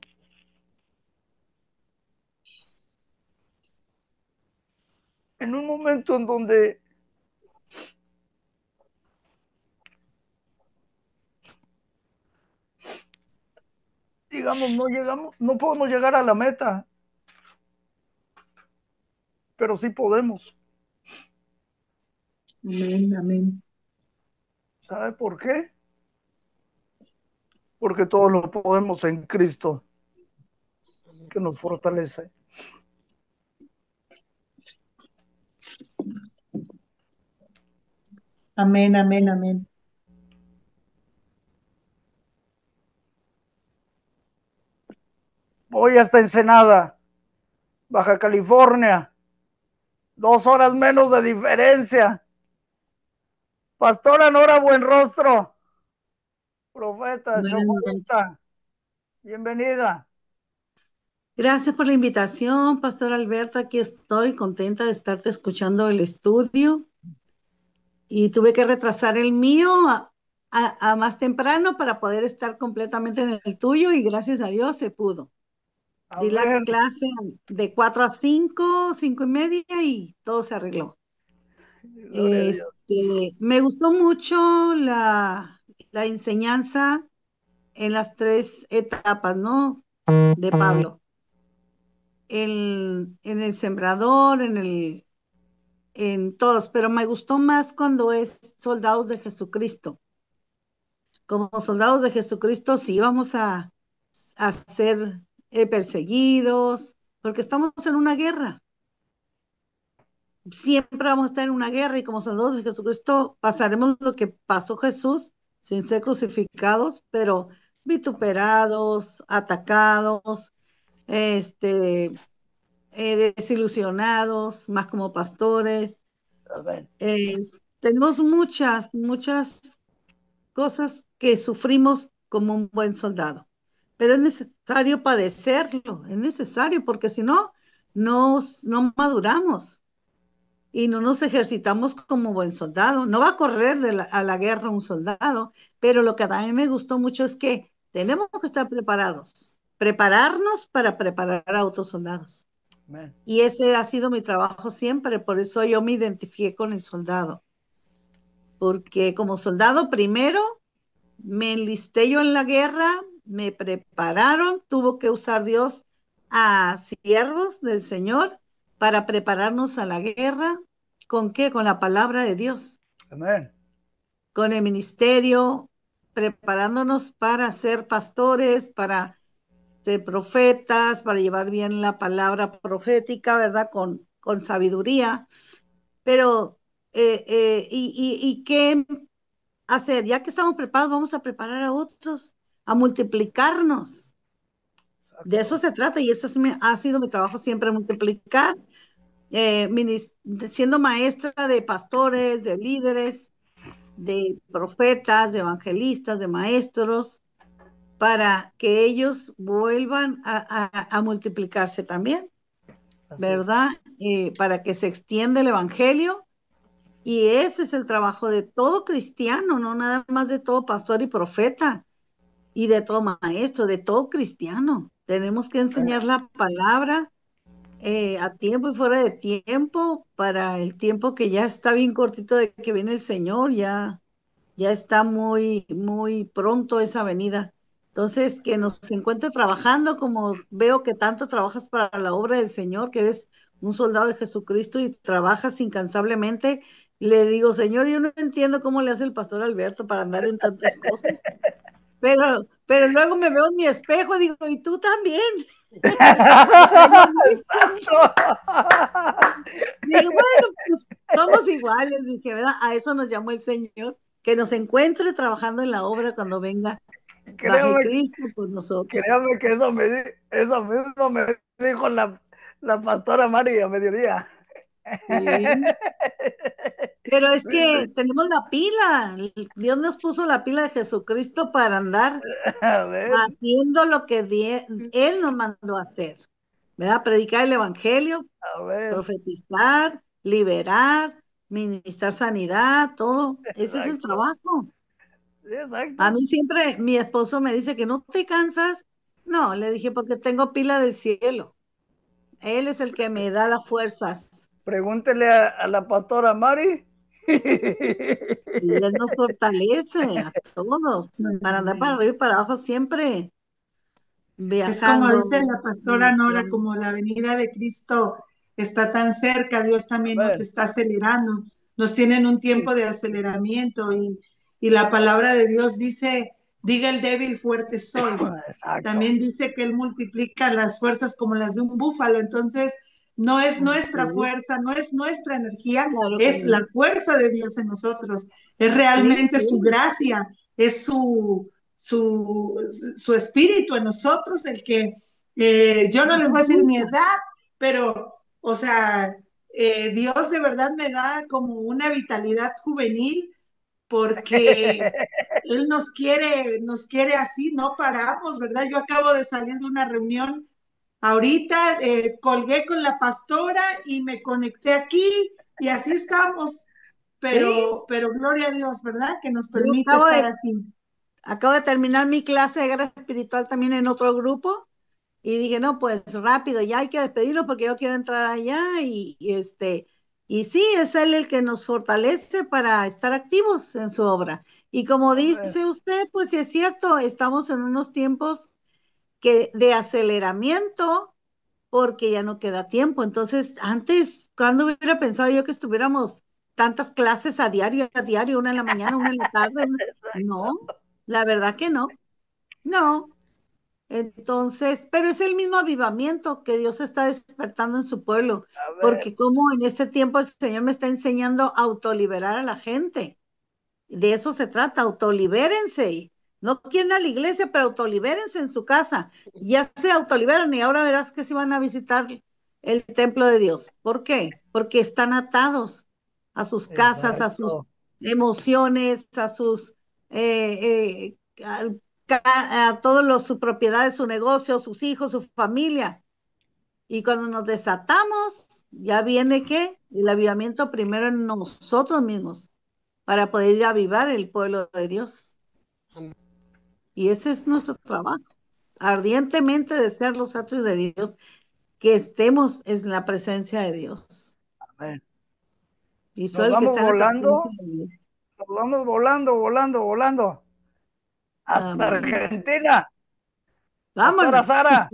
En un momento en donde digamos, no podemos llegar a la meta, pero sí podemos. Amén, amén. ¿Sabe por qué? Porque todos lo podemos en Cristo, que nos fortalece. Amén, amén, amén. Voy hasta Ensenada, Baja California, 2 horas menos de diferencia. Pastora Nora Buenrostro, profeta, Buenas noches. choferista, bienvenida. Gracias por la invitación, Pastor Alberto. Aquí estoy contenta de estarte escuchando el estudio y tuve que retrasar el mío a más temprano para poder estar completamente en el tuyo y gracias a Dios se pudo. Di la Amén. clase de 4 a 5, 5:30 y todo se arregló. Gloria a Dios. Me gustó mucho la enseñanza en las 3 etapas, ¿no? De Pablo. En el sembrador, en todos, pero me gustó más cuando es soldados de Jesucristo. Como soldados de Jesucristo, sí vamos a ser perseguidos, porque estamos en una guerra. Siempre vamos a estar en una guerra y como soldados de Jesucristo pasaremos lo que pasó Jesús sin ser crucificados, pero vituperados, atacados, desilusionados, más como pastores. Amén. Tenemos muchas cosas que sufrimos como un buen soldado, pero es necesario padecerlo, es necesario, porque si no, no maduramos y no nos ejercitamos como buen soldado. No va a correr a la guerra un soldado, pero lo que también me gustó mucho es que tenemos que estar preparados, prepararnos para preparar a otros soldados. Amén. Y ese ha sido mi trabajo siempre, por eso yo me identifiqué con el soldado. Porque como soldado primero me enlisté yo en la guerra, me prepararon, tuvo que usar Dios a siervos del Señor para prepararnos a la guerra. ¿Con qué? Con la palabra de Dios. Amén. Con el ministerio, preparándonos para ser pastores, para ser profetas, para llevar bien la palabra profética, ¿verdad? Con sabiduría. Pero, ¿y qué hacer? Ya que estamos preparados, vamos a preparar a otros, a multiplicarnos. De eso se trata y esto ha sido mi trabajo siempre, multiplicar, siendo maestra de pastores, de líderes, de profetas, de evangelistas, de maestros, para que ellos vuelvan a multiplicarse también, ¿verdad? Para que se extienda el evangelio. Y ese es el trabajo de todo cristiano, no nada más de todo pastor y profeta y de todo maestro, de todo cristiano. Tenemos que enseñar la palabra a tiempo y fuera de tiempo para el tiempo que ya está bien cortito de que viene el Señor, ya está muy pronto esa venida. Entonces, que nos encuentre trabajando como veo que tanto trabajas para la obra del Señor, que eres un soldado de Jesucristo y trabajas incansablemente Le digo, Señor, yo no entiendo cómo le hace el pastor Alberto para andar en tantas cosas. Pero luego me veo en mi espejo y digo, y tú también. Es lo mismo. Digo, bueno, pues somos iguales, dije, ¿verdad? A eso nos llamó el Señor, que nos encuentre trabajando en la obra cuando venga, baje Créame, Cristo por nosotros. créame que eso mismo me dijo la pastora Mari a mediodía. Sí. Pero es que Dice, tenemos la pila. Dios nos puso la pila de Jesucristo para andar a ver, haciendo lo que Él nos mandó a hacer, ¿verdad? Predicar el Evangelio, a ver, profetizar, liberar, ministrar sanidad, todo. Ese es el exacto, trabajo. sí, A exacto. mí siempre mi esposo me dice que no te cansas. No, le dije porque tengo pila del cielo. Él es el que me da las fuerzas Pregúntele a la pastora Mari. y Él nos fortalece a todos para andar para arriba y para abajo siempre, Es como viajando, dice la pastora Nora, ministrando. como la venida de Cristo está tan cerca, Dios A también nos ver, está acelerando, nos tiene en un Sí, tiempo de aceleramiento y la palabra de Dios dice, diga el débil, fuerte soy. exacto. También dice que Él multiplica las fuerzas como las de un búfalo, entonces no es nuestra así es, fuerza, no es nuestra energía, claro que es no. la fuerza de Dios en nosotros, es Sí, realmente su sí, gracia, es su espíritu en nosotros, el que yo no nos les voy a decir mi impulsa. edad, pero, o sea, Dios de verdad me da como una vitalidad juvenil porque Él nos quiere así, no paramos, ¿verdad? Yo acabo de salir de una reunión ahorita, colgué con la pastora y me conecté aquí y así estamos, Sí, pero gloria a Dios, ¿verdad? Que nos yo permite estar así. acabo de terminar mi clase de guerra espiritual también en otro grupo. Y dije, no, pues rápido, ya hay que despedirlo porque yo quiero entrar allá y sí, es él el que nos fortalece para estar activos en su obra. Y como A ver, dice usted, pues sí es cierto, estamos en unos tiempos de aceleramiento porque ya no queda tiempo. Entonces, antes, ¿cuándo hubiera pensado yo que estuviéramos tantas clases a diario, una en la mañana, una en la tarde? exacto. No, la verdad que no, no. Entonces, pero es el mismo avivamiento que Dios está despertando en su pueblo, A ver, porque como en este tiempo el Señor me está enseñando a autoliberar a la gente. De eso se trata, autolibérense. No quieren a la iglesia, pero autolibérense en su casa. Ya se autoliberan y ahora verás que si van a visitar el templo de Dios. ¿Por qué? Porque están atados a sus casas, a sus exacto. emociones, a sus a todas sus propiedades, su negocio, sus hijos, su familia. Y cuando nos desatamos, ya viene ¿qué? El avivamiento primero en nosotros mismos para poder ir a avivar el pueblo de Dios. Y este es nuestro trabajo, ardientemente desear los atrios de Dios, que estemos en la presencia de Dios. A ver, Y nos soy el que vamos está en la presencia volando, de Dios. nos vamos volando, volando, volando. Hasta Amén. Argentina. Pastora Vámonos. Sara,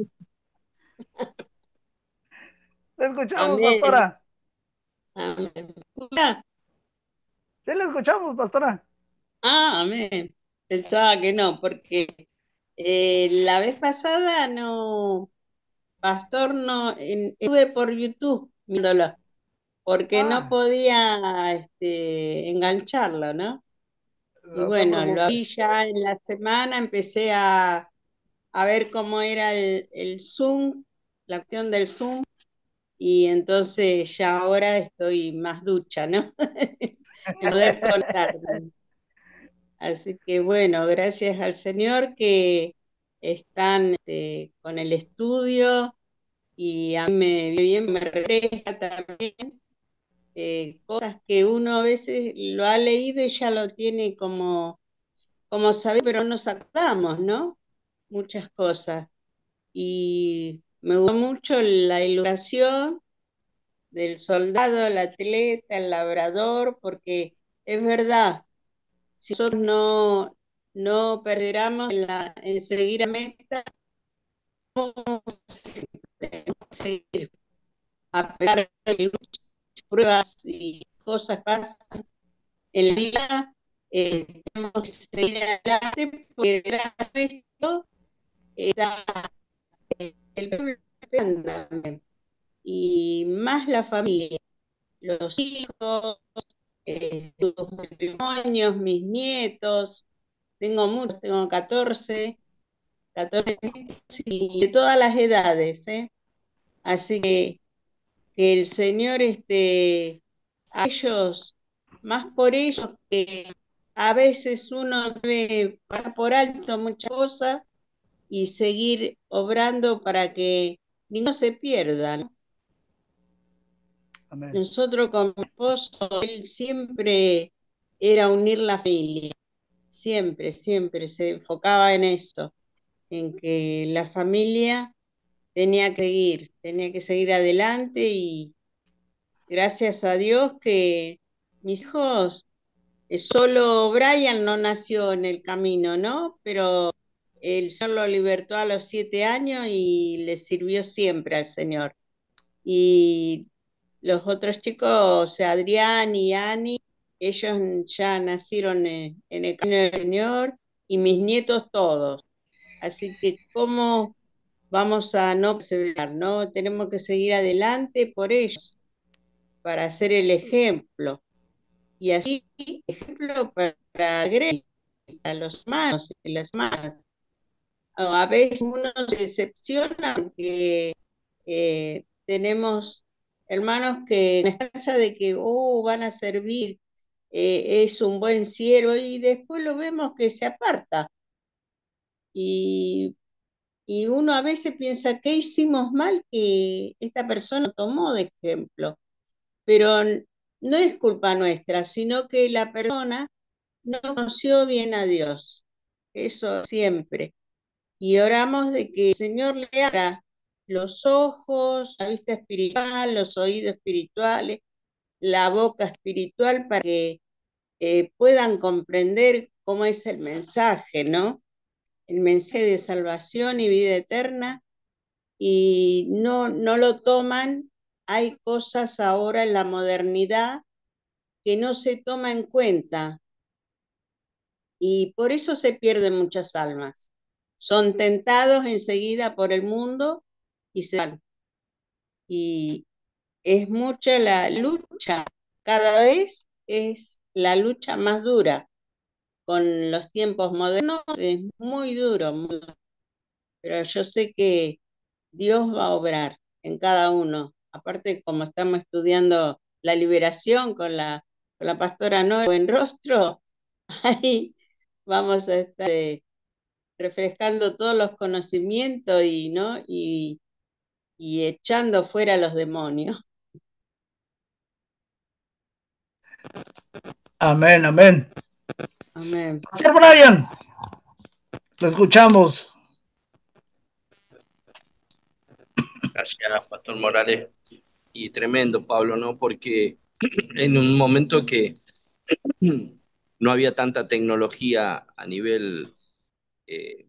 ¿le escuchamos, Amén. pastora? Amén. Escucha. Sí, le escuchamos, pastora. Amén. Pensaba que no, porque la vez pasada no, Pastor, no, estuve por YouTube viéndolo, porque no Ah, podía engancharlo, ¿no? Y no se bueno, lo preocupe. vi ya en la semana, empecé a ver cómo era el Zoom, la opción del Zoom, y entonces ya ahora estoy más ducha, ¿no? En poder contarme. Así que bueno, gracias al Señor que están con el estudio y a mí me viene bien, me refresca también cosas que uno a veces lo ha leído y ya lo tiene como saber, pero no nos acordamos, ¿no? Muchas cosas. Y me gustó mucho la ilustración del soldado, el atleta, el labrador, porque es verdad, si nosotros no perderamos en seguir a meta, vamos a seguir a pesar de luchas, pruebas y cosas pasan en la vida, tenemos que seguir adelante porque detrás de esto está el pueblo también, y más la familia, los hijos, sus matrimonios, mis nietos, tengo muchos, tengo 14 nietos y de todas las edades, ¿eh? Así que el Señor, a ellos, más por ellos, que a veces uno debe pasar por alto muchas cosas y seguir obrando para que ninguno se pierda, ¿no? Amén. Nosotros con mi esposo, él siempre era unir la familia, siempre, siempre se enfocaba en eso, en que la familia tenía que seguir adelante y gracias a Dios que mis hijos, solo Brian no nació en el camino, ¿no? Pero el Señor lo libertó a los 7 años y le sirvió siempre al Señor. Y los otros chicos, o sea, Adrián y Ani, ellos ya nacieron en el camino del Señor y mis nietos todos. Así que, ¿cómo vamos a no perseverar, no? Tenemos que seguir adelante por ellos, para hacer el ejemplo. Y así, ejemplo para Grey, a los hermanos y las hermanas. A veces uno se decepciona porque tenemos hermanos que en esperanza de que van a servir, es un buen siervo, y después lo vemos que se aparta. Y, y uno a veces piensa, ¿qué hicimos mal que esta persona tomó de ejemplo? Pero no es culpa nuestra, sino que la persona no conoció bien a Dios. Eso siempre. Y oramos de que el Señor le abra los ojos, la vista espiritual, los oídos espirituales, la boca espiritual, para que puedan comprender cómo es el mensaje, ¿no? El mensaje de salvación y vida eterna, y no lo toman. Hay cosas ahora en la modernidad que no se toma en cuenta y por eso se pierden muchas almas. Son tentados enseguida por el mundo y se van. Y es mucha la lucha, cada vez es la lucha más dura. Con los tiempos modernos es muy duro, pero yo sé que Dios va a obrar en cada uno. Aparte, como estamos estudiando la liberación con la pastora Noel Buen Rostro, ahí vamos a estar refrescando todos los conocimientos y, ¿no? Y echando fuera a los demonios. Amén, amén. Amén. Pastor Brian, lo escuchamos. Gracias, Pastor Morales. Y tremendo, Pablo, ¿no? Porque en un momento que no había tanta tecnología a nivel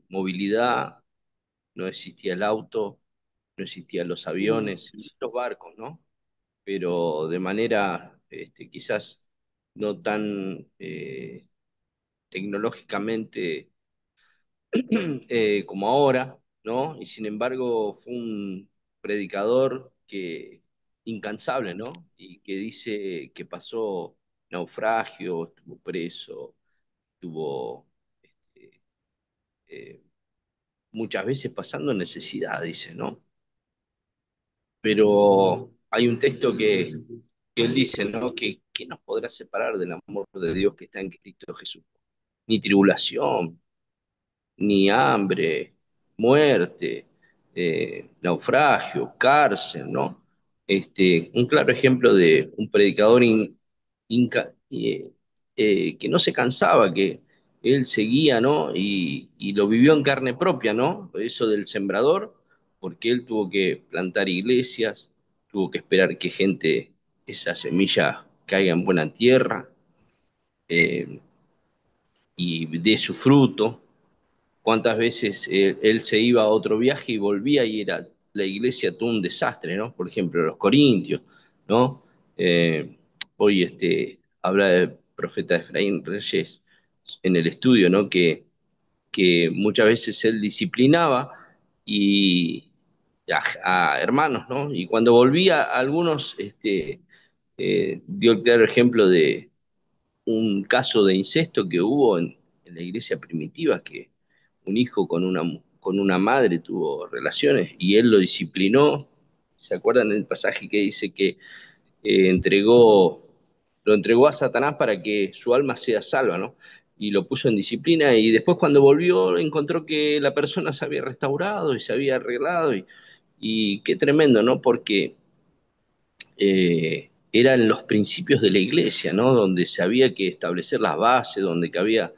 movilidad, no existía el auto, no existían los aviones, los barcos, ¿no? Pero de manera quizás no tan tecnológicamente como ahora, ¿no? Y sin embargo fue un predicador que incansable, ¿no? Y que dice que pasó naufragio, estuvo preso, estuvo este, eh, muchas veces pasando necesidad, dice, ¿no? Pero hay un texto que él dice, ¿no? Que ¿qué nos podrá separar del amor de Dios que está en Cristo Jesús? Ni tribulación, ni hambre, muerte, naufragio, cárcel, ¿no? Un claro ejemplo de un predicador que no se cansaba, que él seguía, ¿no? Y lo vivió en carne propia, ¿no? Eso del sembrador, porque él tuvo que plantar iglesias, tuvo que esperar que gente, esa semilla caiga en buena tierra eh, y dé su fruto. Cuántas veces él se iba a otro viaje y volvía y era la iglesia todo un desastre, ¿no? Por ejemplo, los Corintios, ¿no? Eh, hoy habla del profeta Efraín Reyes en el estudio, ¿no? Que muchas veces él disciplinaba y a hermanos, ¿no? Y cuando volvía, algunos dio el claro ejemplo de un caso de incesto que hubo en la iglesia primitiva, que un hijo con una madre tuvo relaciones y él lo disciplinó. ¿Se acuerdan del pasaje que dice que lo entregó a Satanás para que su alma sea salva, ¿no? Y lo puso en disciplina y después cuando volvió encontró que la persona se había restaurado y se había arreglado y qué tremendo, ¿no? Porque eran los principios de la iglesia, ¿no? Donde se había que establecer las bases, donde que había,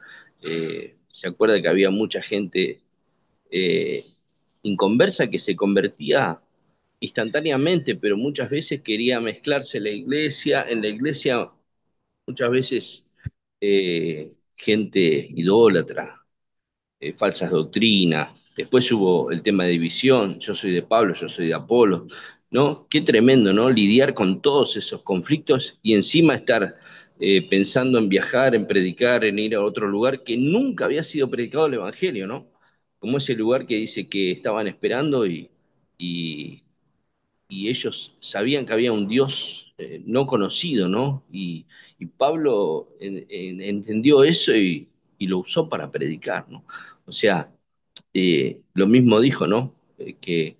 se acuerda que había mucha gente eh, inconversa que se convertía instantáneamente, pero muchas veces quería mezclarse en la iglesia muchas veces gente idólatra, falsas doctrinas. Después hubo el tema de división, yo soy de Pablo, yo soy de Apolo, ¿no? Qué tremendo, ¿no? Lidiar con todos esos conflictos y encima estar pensando en viajar, en predicar, en ir a otro lugar que nunca había sido predicado el Evangelio, ¿no? Como ese lugar que dice que estaban esperando y, y ellos sabían que había un Dios no conocido, ¿no? Y Pablo entendió eso y lo usó para predicar, ¿no? O sea, lo mismo dijo, ¿no? Que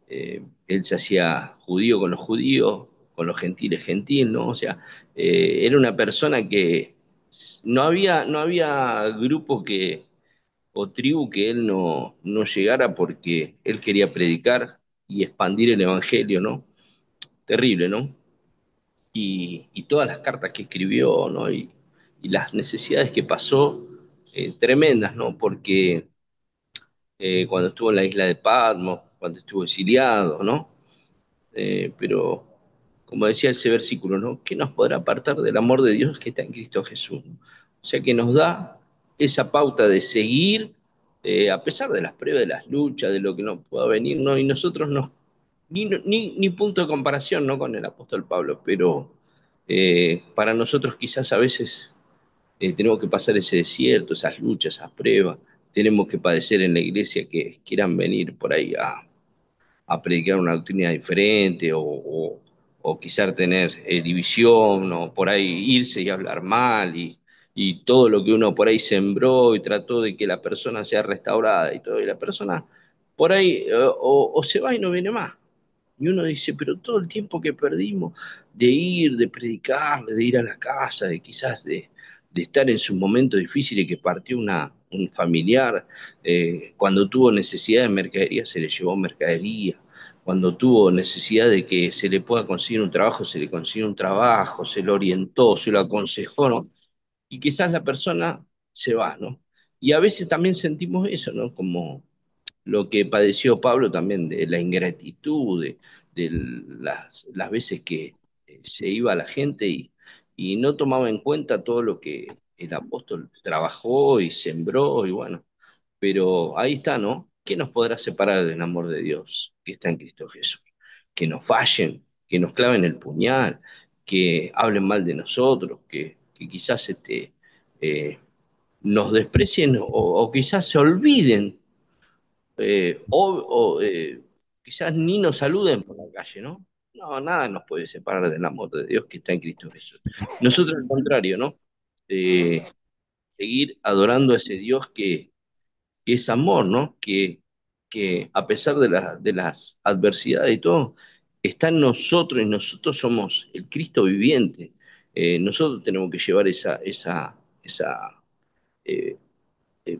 él se hacía judío con los judíos, con los gentiles gentil, ¿no? O sea, era una persona que no había grupo o tribu que él no llegara porque él quería predicar y expandir el evangelio, ¿no? Terrible, ¿no? Y todas las cartas que escribió, ¿no? Y las necesidades que pasó, tremendas, ¿no? Porque cuando estuvo en la isla de Patmos, cuando estuvo exiliado, ¿no? Pero, como decía ese versículo, ¿no? ¿Qué nos podrá apartar del amor de Dios que está en Cristo Jesús? ¿No? O sea, que nos da esa pauta de seguir, a pesar de las pruebas, de las luchas, de lo que nos pueda venir, ¿no? Y nosotros no, ni punto de comparación, ¿no? Con el apóstol Pablo, pero para nosotros quizás a veces tenemos que pasar ese desierto, esas luchas, esas pruebas, tenemos que padecer en la iglesia que quieran venir por ahí a predicar una doctrina diferente o quizás tener división o por ahí irse y hablar mal y todo lo que uno por ahí sembró y trató de que la persona sea restaurada y todo, y la persona por ahí o se va y no viene más. Y uno dice, pero todo el tiempo que perdimos de ir, de predicar, de ir a la casa, de quizás de estar en sus momentos difíciles que partió un familiar, cuando tuvo necesidad de mercadería se le llevó mercadería, cuando tuvo necesidad de que se le pueda conseguir un trabajo, se le consiguió un trabajo, se lo orientó, se lo aconsejó, ¿no? Y quizás la persona se va, ¿no? Y a veces también sentimos eso, ¿no? Como lo que padeció Pablo también de la ingratitud, de las veces que se iba la gente y no tomaba en cuenta todo lo que el apóstol trabajó y sembró y bueno, pero ahí está, ¿no? ¿Qué nos podrá separar del amor de Dios que está en Cristo Jesús? Que nos fallen, que nos claven el puñal, que hablen mal de nosotros, que quizás eh, nos desprecien o quizás se olviden quizás ni nos saluden por la calle, ¿no? No, nada nos puede separar del amor de Dios que está en Cristo Jesús. Nosotros, al contrario, ¿no? Eh, Seguir adorando a ese Dios que es amor, ¿no? Que a pesar de las adversidades y todo, está en nosotros y nosotros somos el Cristo viviente. Nosotros tenemos que llevar esa eh, eh,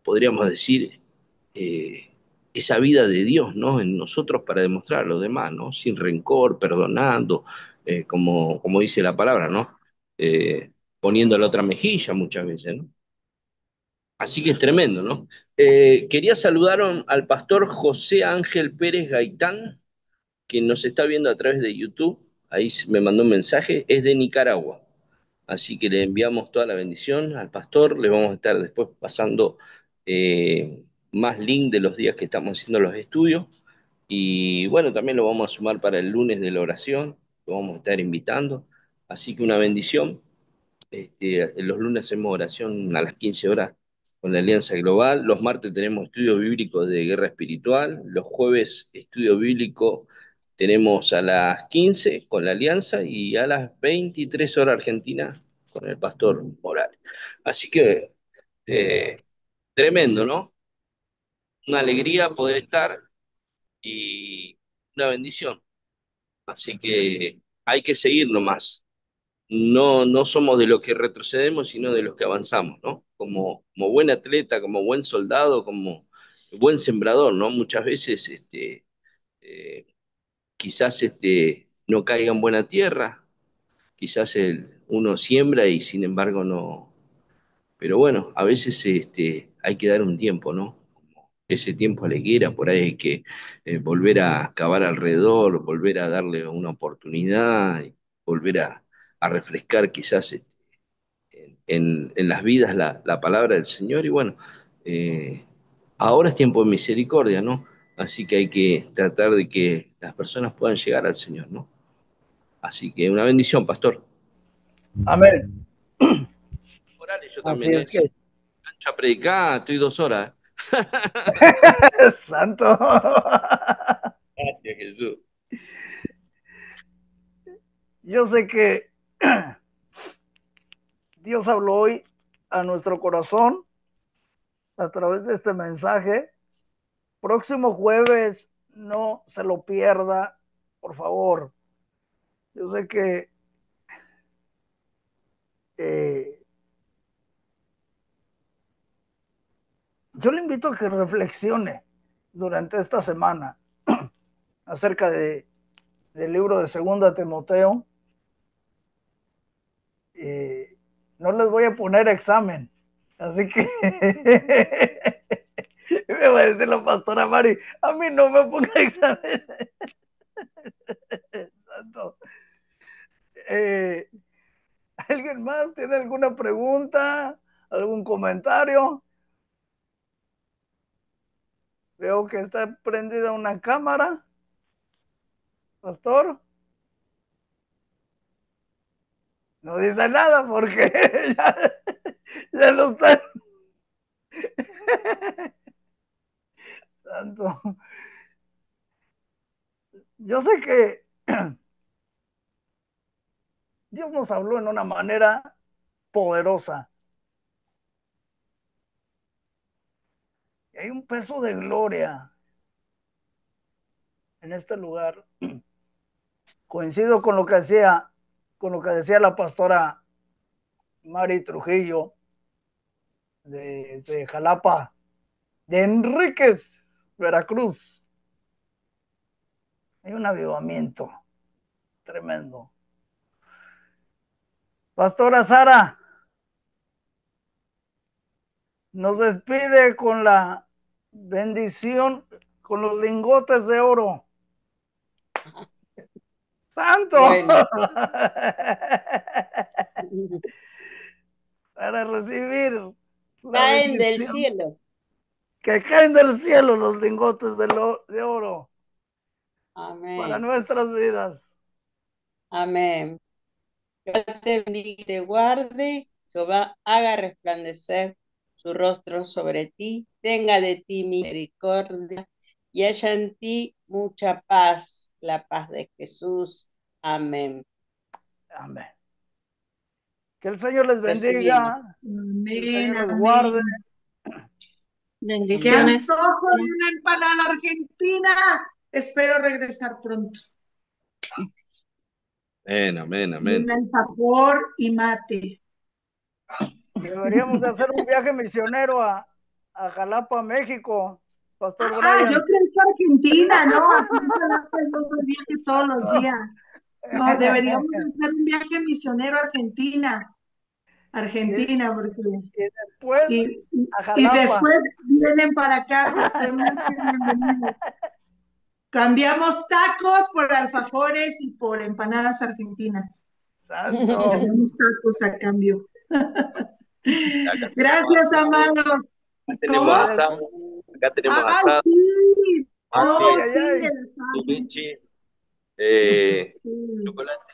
podríamos decir, eh, esa vida de Dios, ¿no? En nosotros para demostrar a los demás, ¿no? Sin rencor, perdonando, como dice la palabra, ¿no? Poniendo la otra mejilla muchas veces, ¿no? Así que es tremendo, ¿no? Quería saludar al pastor José Ángel Pérez Gaitán, que nos está viendo a través de YouTube. Ahí me mandó un mensaje, es de Nicaragua. Así que le enviamos toda la bendición al pastor. Le vamos a estar después pasando más link de los días que estamos haciendo los estudios. Y bueno, también lo vamos a sumar para el lunes de la oración. Lo vamos a estar invitando. Así que una bendición. Los lunes hacemos oración a las 15 horas con la Alianza Global. Los martes tenemos estudio bíblico de guerra espiritual. Los jueves estudio bíblico tenemos a las 15 con la Alianza y a las 23 horas Argentina con el pastor Morales. Así que tremendo, ¿no? Una alegría poder estar y una bendición. Así que hay que seguir nomás. No, no somos de los que retrocedemos, sino de los que avanzamos, ¿no? Como buen atleta, como buen soldado, como buen sembrador, ¿no? Muchas veces eh, quizás no caiga en buena tierra, quizás uno siembra y sin embargo no. Pero bueno, a veces hay que dar un tiempo, ¿no? Ese tiempo a la higuera, por ahí hay que volver a cavar alrededor, volver a darle una oportunidad, y volver a refrescar quizás en las vidas la palabra del Señor. Y bueno, eh, ahora es tiempo de misericordia, ¿no? Así que hay que tratar de que las personas puedan llegar al Señor, ¿no? Así que una bendición, pastor. Amén. Orale, yo Así también, es que, cancho a predicar, estoy 2 horas. santo. Gracias, Jesús. Yo sé que Dios habló hoy a nuestro corazón a través de este mensaje. Próximo jueves, no se lo pierda, por favor. Yo sé que yo le invito a que reflexione durante esta semana acerca del libro de Segunda Timoteo. No les voy a poner examen, así que me va a decir la pastora Mari, a mí no me ponga examen. Santo. ¿Alguien más tiene alguna pregunta? ¿Algún comentario? Veo que está prendida una cámara. Pastor. No dice nada porque ya lo están. Santo. Yo sé que Dios nos habló en una manera poderosa. Y hay un peso de gloria en este lugar. Coincido con lo que decía la pastora Mari Trujillo de Jalapa, de Enríquez, Veracruz. Hay un avivamiento tremendo. Pastora Sara nos despide con la bendición, con los lingotes de oro. ¡Santo! Bueno. Para recibir la Caen del bendición. cielo. Que caen del cielo los lingotes de oro. Amén. Para nuestras vidas. Amén. Jehová te bendiga y te guarde, Jehová haga resplandecer su rostro sobre ti, tenga de ti misericordia y haya en ti mucha paz, la paz de Jesús. Amén. Amén. Que el Señor les Recibimos. bendiga. Que el Amén, Señor les guarde. Bendiciones. ¡Qué antojo de una empanada argentina! Espero regresar pronto. Amén, amén, amén. Un alfajor y mate. Deberíamos de hacer un viaje misionero a Jalapa, México, Pastor Ah, Brian. yo creí que Argentina, ¿no? Aquí en Jalapa yo doy viaje todos los días. No, deberíamos hacer un viaje misionero a Argentina. Argentina, porque... Y después a Y Jalapa. después vienen para acá, son muy bienvenidos. Cambiamos tacos por alfajores y por empanadas argentinas. Santo. Hacemos tacos a cambio. Acá Gracias, amados. tenemos ¿Cómo? asado, acá tenemos ¡Ay, asado, sí! mate, ¡Oh, Ay, sí! ay, ay. El asado. leche, Sí. chocolate.